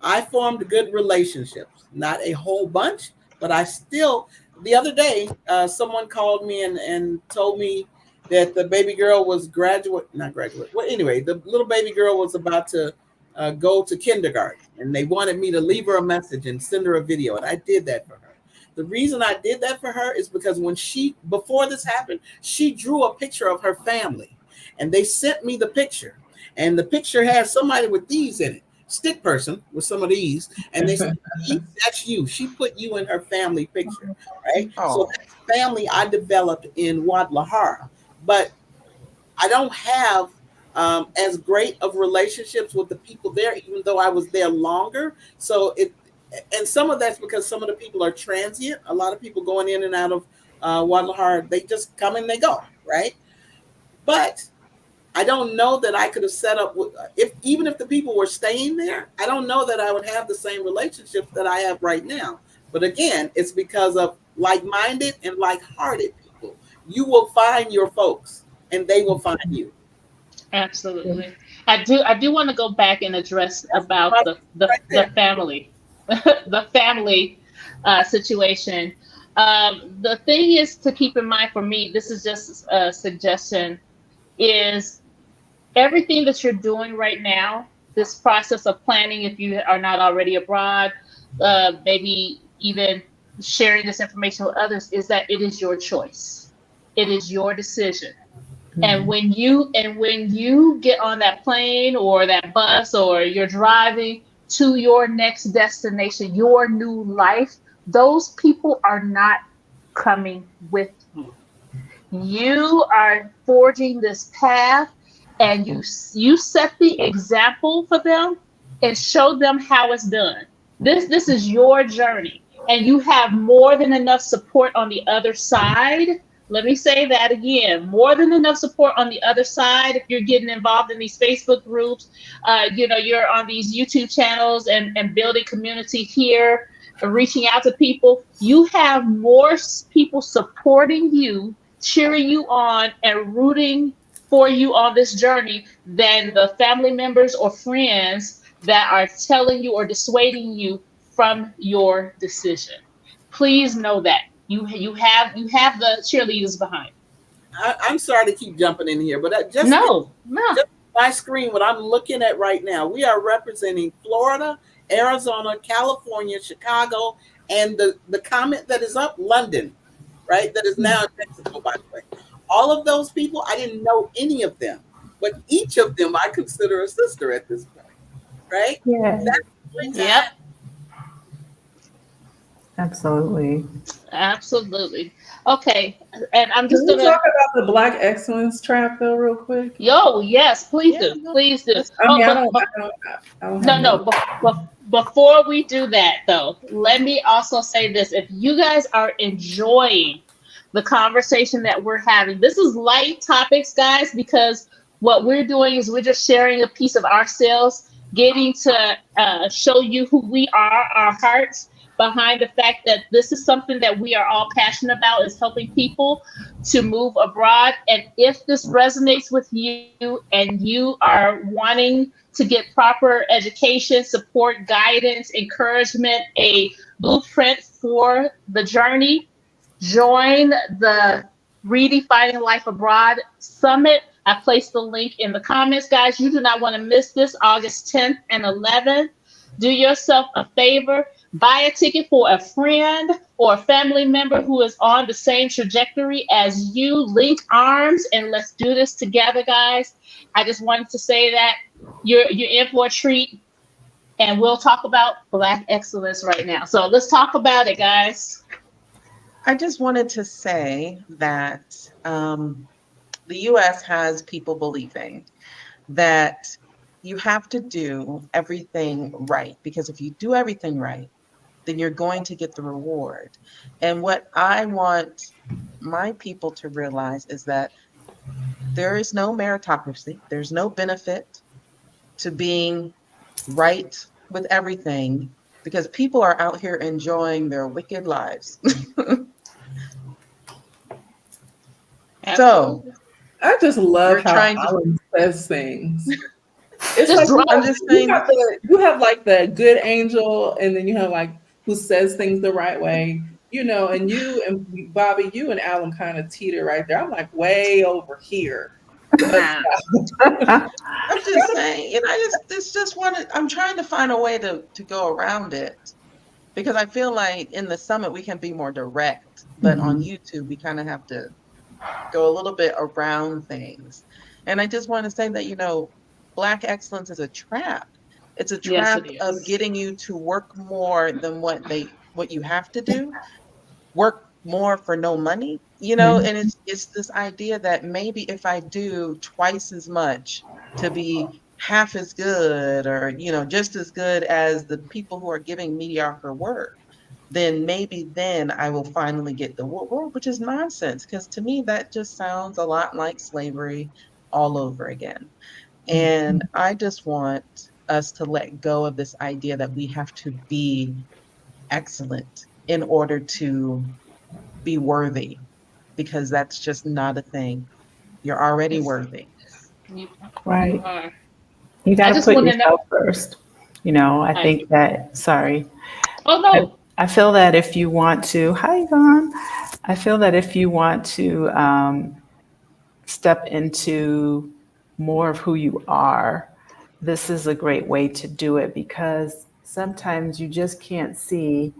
I formed good relationships. Not a whole bunch, but I still. The other day, someone called me and told me that the baby girl was not graduate. Well, anyway, the little baby girl was about to go to kindergarten, and they wanted me to leave her a message and send her a video, and I did that for her. The reason I did that for her is because before this happened, she drew a picture of her family, and they sent me the picture, and the picture has somebody with these in it, stick person with some of these, and they said, that's you. She put you in her family picture, right? So Oh, that's family I developed in Guadalajara, but I don't have as great of relationships with the people there, even though I was there longer. So And some of that's because some of the people are transient. A lot of people going in and out of Guadalajara, they just come and they go, right? But I don't know that I could have set up with, if even if the people were staying there, I don't know that I would have the same relationships that I have right now. But again, it's because of like-minded and like-hearted people. You will find your folks, and they will find you. Absolutely. I do want to go back and address That's about right the there. family, the family situation. The thing is to keep in mind for me, this is just a suggestion, is everything that you're doing right now, this process of planning, if you are not already abroad, maybe even sharing this information with others, is that it is your choice. It is your decision. And when you get on that plane or that bus or you're driving to your next destination, your new life, those people are not coming with you. You are forging this path, and you set the example for them and show them how it's done. This is your journey, and you have more than enough support on the other side. Let me say that again, more than enough support on the other side. If you're getting involved in these Facebook groups, you're on these YouTube channels and building community here, reaching out to people, you have more people supporting you, cheering you on, and rooting for you on this journey than the family members or friends that are telling you or dissuading you from your decision. Please know that you have the cheerleaders behind. I'm sorry to keep jumping in here, but No, no. just my screen, what I'm looking at right now, we are representing Florida, Arizona, California, Chicago, and the comment that is up, London, right? That is now in Mexico, by the way. All of those people, I didn't know any of them, but each of them I consider a sister at this point, right? Yeah, That's where it's Yep, at. absolutely. absolutely. Okay, and I'm Can just we gonna. talk about the Black excellence trap though, real quick? Yo, yes, please Yeah, do, no, please do. that's I Oh, mean, but I don't have no, no. no. Before we do that, though, let me also say this. If you guys are enjoying the conversation that we're having, this is light topics, guys, because what we're doing is we're just sharing a piece of ourselves, getting to show you who we are, our hearts behind the fact that this is something that we are all passionate about, is helping people to move abroad. And if this resonates with you and you are wanting to get proper education, support, guidance, encouragement, a blueprint for the journey, join the Redefining Life Abroad Summit. I placed the link in the comments, guys. You do not want to miss this August 10th and 11th. Do yourself a favor, buy a ticket for a friend or a family member who is on the same trajectory as you. Link arms and let's do this together, guys. I just wanted to say that you're in for a treat, and we'll talk about Black excellence right now. So let's talk about it, guys. I just wanted to say that the US has people believing that you have to do everything right, because if you do everything right, then you're going to get the reward. And what I want my people to realize is that there is no meritocracy, there's no benefit to being right with everything, because people are out here enjoying their wicked lives. So Absolutely. I just love we're how trying to, Alan says things. It's Just like drop. I'm just you saying, have you have like the good angel, and then you have like who says things the right way, and you and Bobby, you and Alan kind of teeter right there. I'm like way over here. But Nah. I'm just saying, and it's just I'm trying to find a way to go around it, because I feel like in the summit we can be more direct, but on Mhm. YouTube we kind of have to go a little bit around things. And I just want to say that, Black excellence is a trap. It's a Yes, it trap of is. getting you to work more than what you have to do, work more for no money, Mhm. and it's this idea that maybe if I do twice as much to be half as good or, just as good as the people who are giving mediocre work, then maybe then I will finally get the world, which is nonsense. Because to me, that just sounds a lot like slavery all over again. And I just want us to let go of this idea that we have to be excellent in order to be worthy, because that's just not a thing. You're already worthy. You, you Right. are. You got I to just put want to know. yourself first. I I, think that, sorry, oh I, no. I feel that if you want to, hi, Yvonne. I feel that if you want to step into more of who you are, this is a great way to do it, because sometimes you just can't see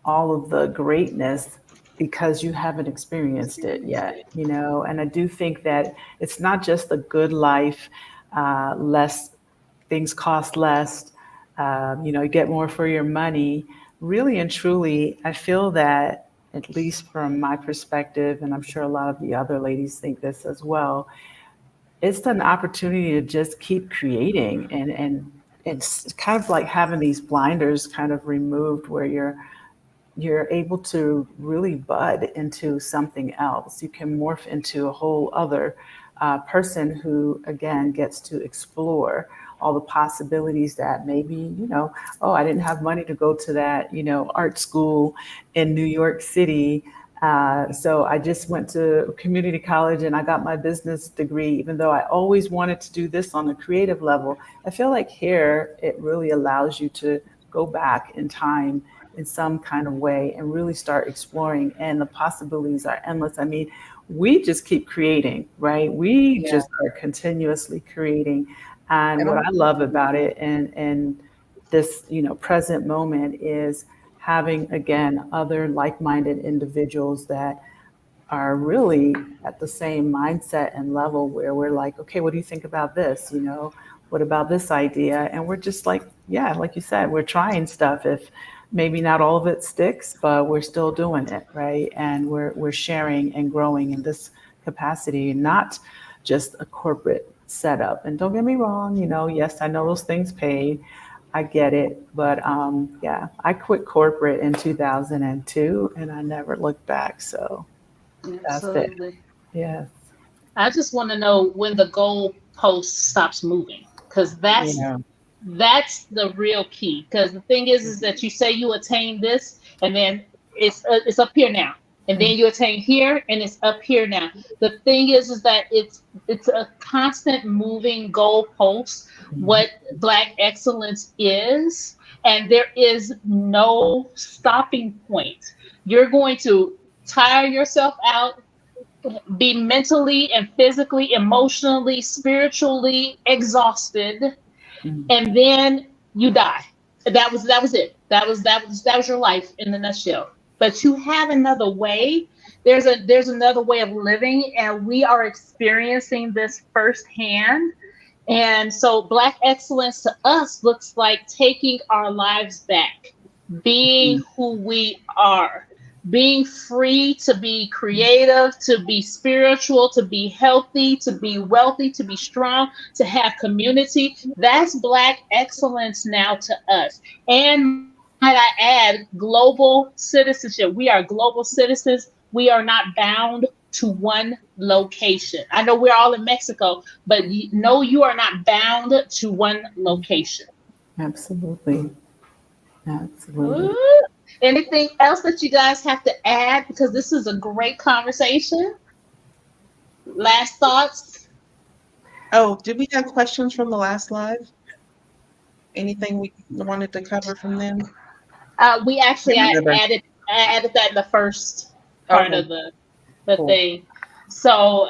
all of the greatness because you haven't experienced it yet. And I do think that it's not just a good life, less things cost less, you get more for your money. Really and truly, I feel that, at least from my perspective, and I'm sure a lot of the other ladies think this as well, it's an opportunity to just keep creating, and it's kind of like having these blinders kind of removed, where you're able to really bud into something else. You can morph into a whole other person who, again, gets to explore all the possibilities that maybe, oh, I didn't have money to go to that, art school in New York City. So I just went to community college and I got my business degree, even though I always wanted to do this on a creative level. I feel like here it really allows you to go back in time in some kind of way and really start exploring, and the possibilities are endless. I mean, we just keep creating, right? We Yeah. just are continuously creating. And And what I'm I love about it, and this, present moment, is having, again, other like-minded individuals that are really at the same mindset and level, where we're like, okay, what do you think about this? What about this idea? And we're just like, yeah, like you said, we're trying stuff. If maybe not all of it sticks, but we're still doing it, right? And we're sharing and growing in this capacity, not just a corporate setup. And don't get me wrong, yes, I know those things pay. I get it. But yeah, I quit corporate in 2002 and I never looked back. So that's it. Absolutely. Yes. I just want to know when the goal post stops moving, because Yeah. that's the real key. Because the thing is that you say you attain this, and then it's up here now, and then you attain here, and it's up here now. The thing is that it's a constant moving goalpost. What Black excellence is, and there is no stopping point. You're going to tire yourself out, be mentally and physically, emotionally, spiritually exhausted, and then you die. That was it. That was your life in a nutshell. But you have another way. There's another way of living, and we are experiencing this firsthand. And so Black excellence to us looks like taking our lives back, being who we are, being free to be creative, to be spiritual, to be healthy, to be wealthy, to be strong, to have community. That's Black excellence now to us. And might I add, global citizenship. We are global citizens. We are not bound to one location. I know we're all in Mexico, but no, you are not bound to one location. Absolutely. Absolutely. Ooh. Anything else that you guys have to add? Because this is a great conversation. Last thoughts? Oh, did we have questions from the last live? Anything we wanted to cover from them? We actually I Remember. added that in the first part Okay, of the cool. thing. So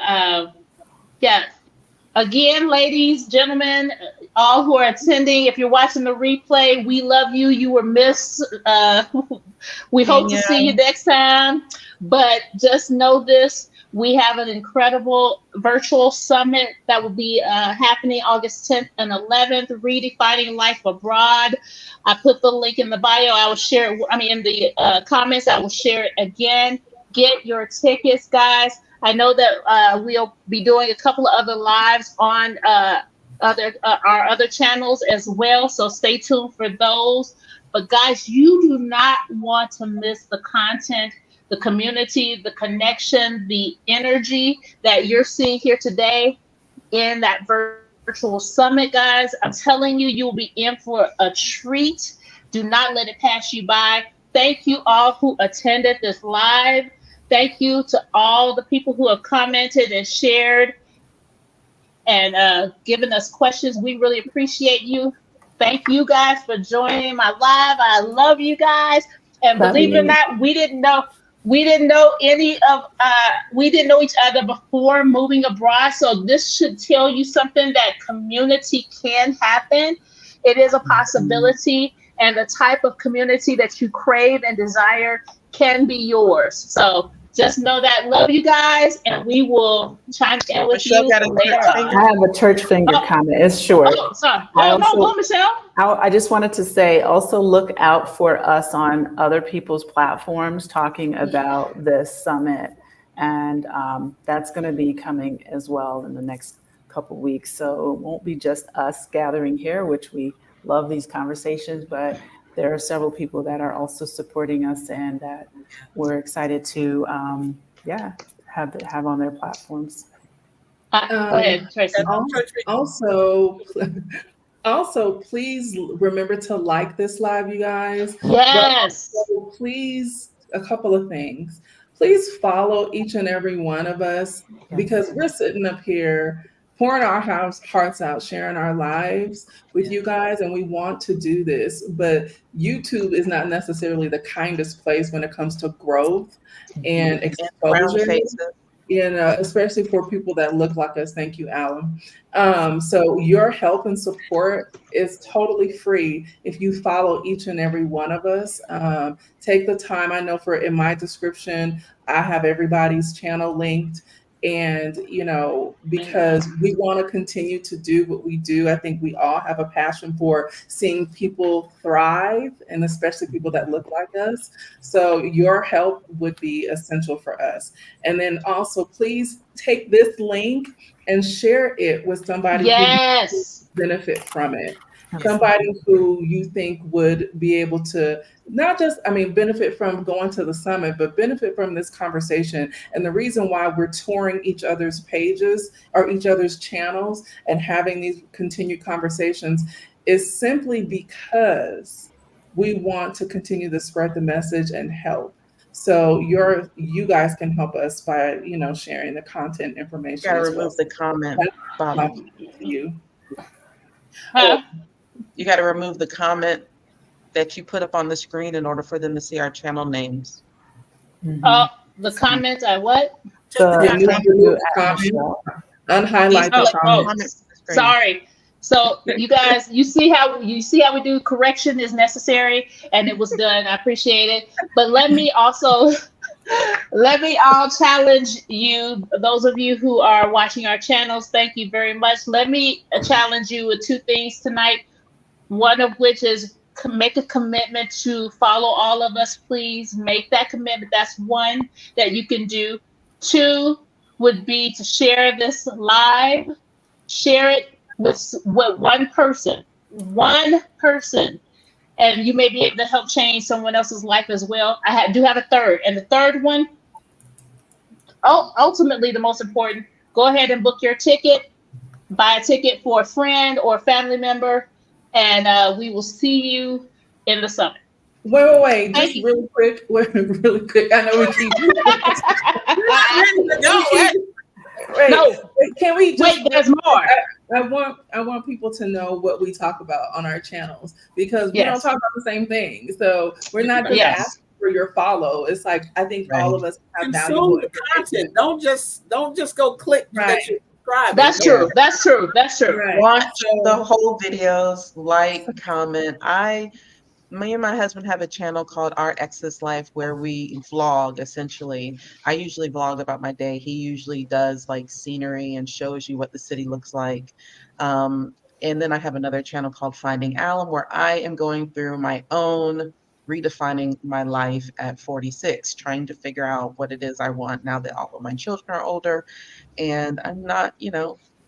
yeah, again, ladies, gentlemen, all who are attending, if you're watching the replay, we love you. You were missed. We hope to Kenya, see you next time. But just know this, we have an incredible virtual summit that will be happening August 10th and 11th, Redefining Life Abroad. I put the link in the bio. I will share it, in the comments. I will share it again. Get your tickets, guys. I know that we'll be doing a couple of other lives on our other channels as well. So stay tuned for those. But guys, you do not want to miss the content, the community, the connection, the energy that you're seeing here today in that virtual summit, guys. I'm telling you, you will be in for a treat. Do not let it pass you by. Thank you all who attended this live. Thank you to all the people who have commented and shared and giving us questions. We really appreciate you. Thank you guys for joining my live. I love you guys. And believe it or Bobby, not, we didn't know each other before moving abroad. So this should tell you something that community can happen. It is a possibility, and the type of community that you crave and desire can be yours. So just know that. Love you guys, and we will chime in with Michelle you got a later church on. finger. I have a church finger Oh, comment. It's short. oh, sorry. I Oh, no, also- go, Michelle. I just wanted to say, also look out for us on other people's platforms talking about this summit. And that's going to be coming as well in the next couple weeks. So it won't be just us gathering here, which we love these conversations, but there are several people that are also supporting us and that we're excited to, have on their platforms. Go um, ahead, Tracy. also, also, please remember to like this live, you guys. But Yes. also, please, a couple of things. Please follow each and every one of us because we're sitting up here pouring our hearts out, sharing our lives with you guys, and we want to do this. But YouTube is not necessarily the kindest place when it comes to growth and And brown exposure, faces. especially for people that look like us. Thank you, Alan. So your help and support is totally free if you follow each and every one of us. Take the time. I know in my description, I have everybody's channel linked. And, because we want to continue to do what we do, I think we all have a passion for seeing people thrive, and especially people that look like us. So your help would be essential for us. And then also, please take this link and share it with somebody who Yes. benefit from it. Somebody who you think would be able to not just, benefit from going to the summit, but benefit from this conversation. And the reason why we're touring each other's pages or each other's channels and having these continued conversations is simply because we want to continue to spread the message and help. So you guys can help us by, sharing the content You information gotta as well. remove the comment, My Bobby. to you. Huh? You gotta remove the comment that you put up on the screen in order for them to see our channel names. Oh, the comments I what? Remove the comment, Michelle. unhighlight the Oh, comment. sorry. So you guys, you see how we do correction is necessary, and it was done. I appreciate it. But let me all challenge you, those of you who are watching our channels. Thank you very much. Let me challenge you with two things tonight. One of which is make a commitment to follow all of us, please. Make that commitment. That's one that you can do. Two would be to share this live. Share it with one person. One person. And you may be able to help change someone else's life as well. Do have a third. And the third one, ultimately the most important, go ahead and book your ticket. Buy a ticket for a friend or a family member, and we will see you in the summit. Wait. Thank Just you. really quick. Really quick. I know we keep. No, Can we just wait, there's more. I want people to know what we talk about on our channels because we don't Yes. talk about the same thing. So we're not just Yes. asking for your follow. It's like I think all of us have valuable Consume the content. Don't just go click that you subscribe. That's true. That's true. That's true. Right. Watch So- the whole videos, like, comment. Me and my husband have a channel called Our Ex's Life where we vlog essentially. I usually vlog about my day. He usually does like scenery and shows you what the city looks like. And then I have another channel called Finding Alum where I am going through my own redefining my life at 46, trying to figure out what it is I want now that all of my children are older. And I'm not,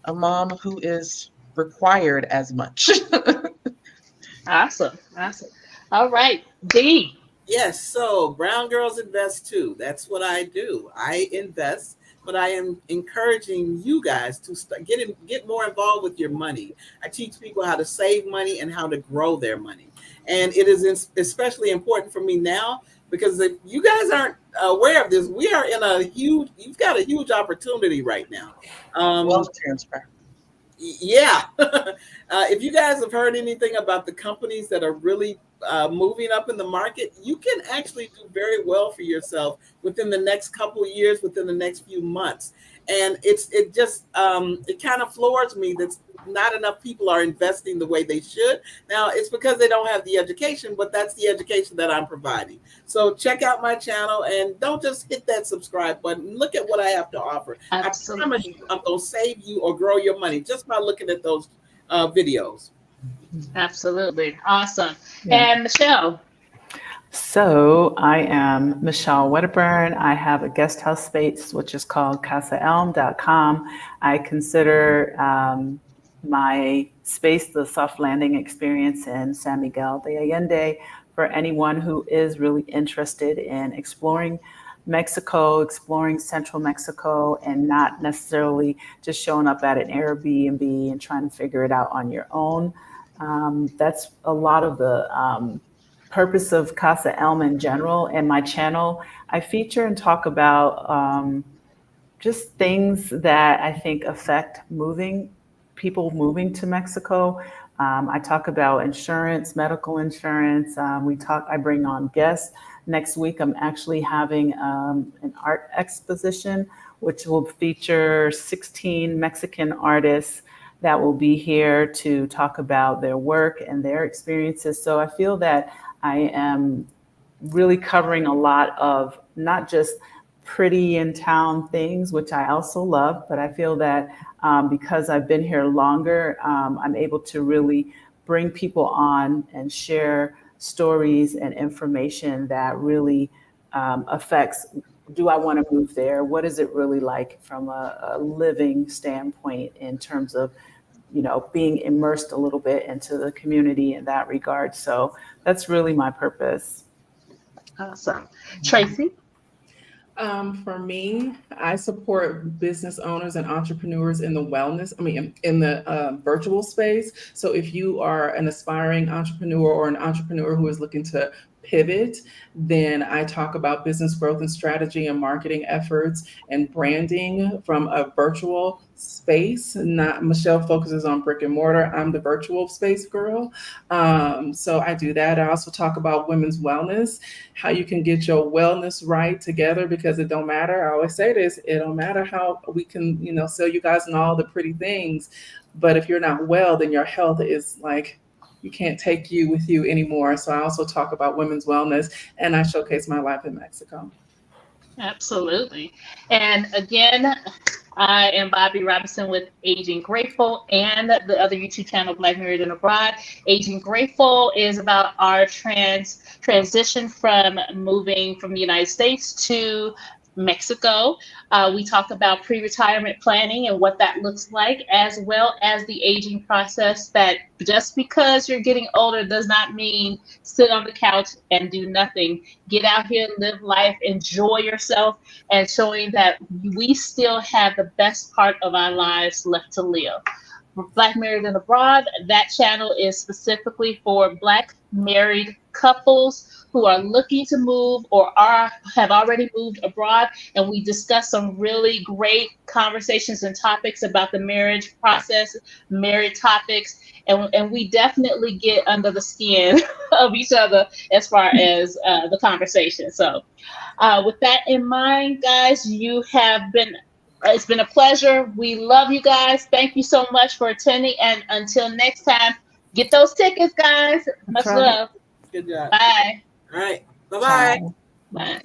a mom who is required as much. Awesome. All right, D. Yes, so Brown Girls Invest too. That's what I do. I invest, but I am encouraging you guys to get more involved with your money. I teach people how to save money and how to grow their money. And it is especially important for me now because if you guys aren't aware of this, we are in you've got a huge opportunity right now. Wealth transfer. Yeah. If you guys have heard anything about the companies that are really moving up in the market, you can actually do very well for yourself within the next couple of years, within the next few months. And it kind of floors me that not enough people are investing the way they should. Now, it's because they don't have the education, but that's the education that I'm providing. So check out my channel and don't just hit that subscribe button. Look at what I have to offer. Absolutely. I promise you, I'm going to save you or grow your money just by looking at those videos. Absolutely. Awesome. Yeah. And Michelle. So I am Michelle Wedderburn. I have a guest house space, which is called casaelm.com. I consider my space the soft landing experience in San Miguel de Allende for anyone who is really interested in exploring Mexico, exploring central Mexico, and not necessarily just showing up at an Airbnb and trying to figure it out on your own. That's a lot of the purpose of Casa Elm in general. And my channel, I feature and talk about just things that I think affect people moving to Mexico. I talk about insurance, medical insurance. I bring on guests. Next week, I'm actually having an art exposition, which will feature 16 Mexican artists that will be here to talk about their work and their experiences. So I feel that I am really covering a lot of not just pretty in town things, which I also love, but I feel that because I've been here longer, I'm able to really bring people on and share stories and information that really affects, do I want to move there? What is it really like from a living standpoint in terms of, being immersed a little bit into the community in that regard. So that's really my purpose. Awesome. Tracy? For me, I support business owners and entrepreneurs in the in the virtual space. So if you are an aspiring entrepreneur or an entrepreneur who is looking to pivot, then I talk about business growth and strategy and marketing efforts and branding from a virtual space. Not Michelle focuses on brick and mortar. I'm the virtual space girl. So I do that. I also talk about women's wellness, how you can get your wellness right together, because it don't matter. I always say this, it don't matter how we can, sell you guys and all the pretty things. But if you're not well, then your health is like, you can't take you with you anymore. So I also talk about women's wellness and I showcase my life in Mexico. Absolutely. And again, I am Bobby Robinson with Aging Grateful and the other YouTube channel, Black Married and Abroad. Aging Grateful is about our transition from moving from the United States to Mexico. We talk about pre-retirement planning and what that looks like, as well as the aging process, that just because you're getting older does not mean sit on the couch and do nothing. Get out here, live life, enjoy yourself, and showing that we still have the best part of our lives left to live. Black Married and Abroad, that channel is specifically for Black married couples who are looking to move or have already moved abroad, and we discuss some really great conversations and topics about the marriage process, married topics, and we definitely get under the skin of each other as far as the conversation. So with that in mind, guys, it's been a pleasure. We love you guys. Thank you so much for attending. And until next time, get those tickets, guys. Much right. love. Good job. Bye. All right. Bye-bye. Ciao. Bye.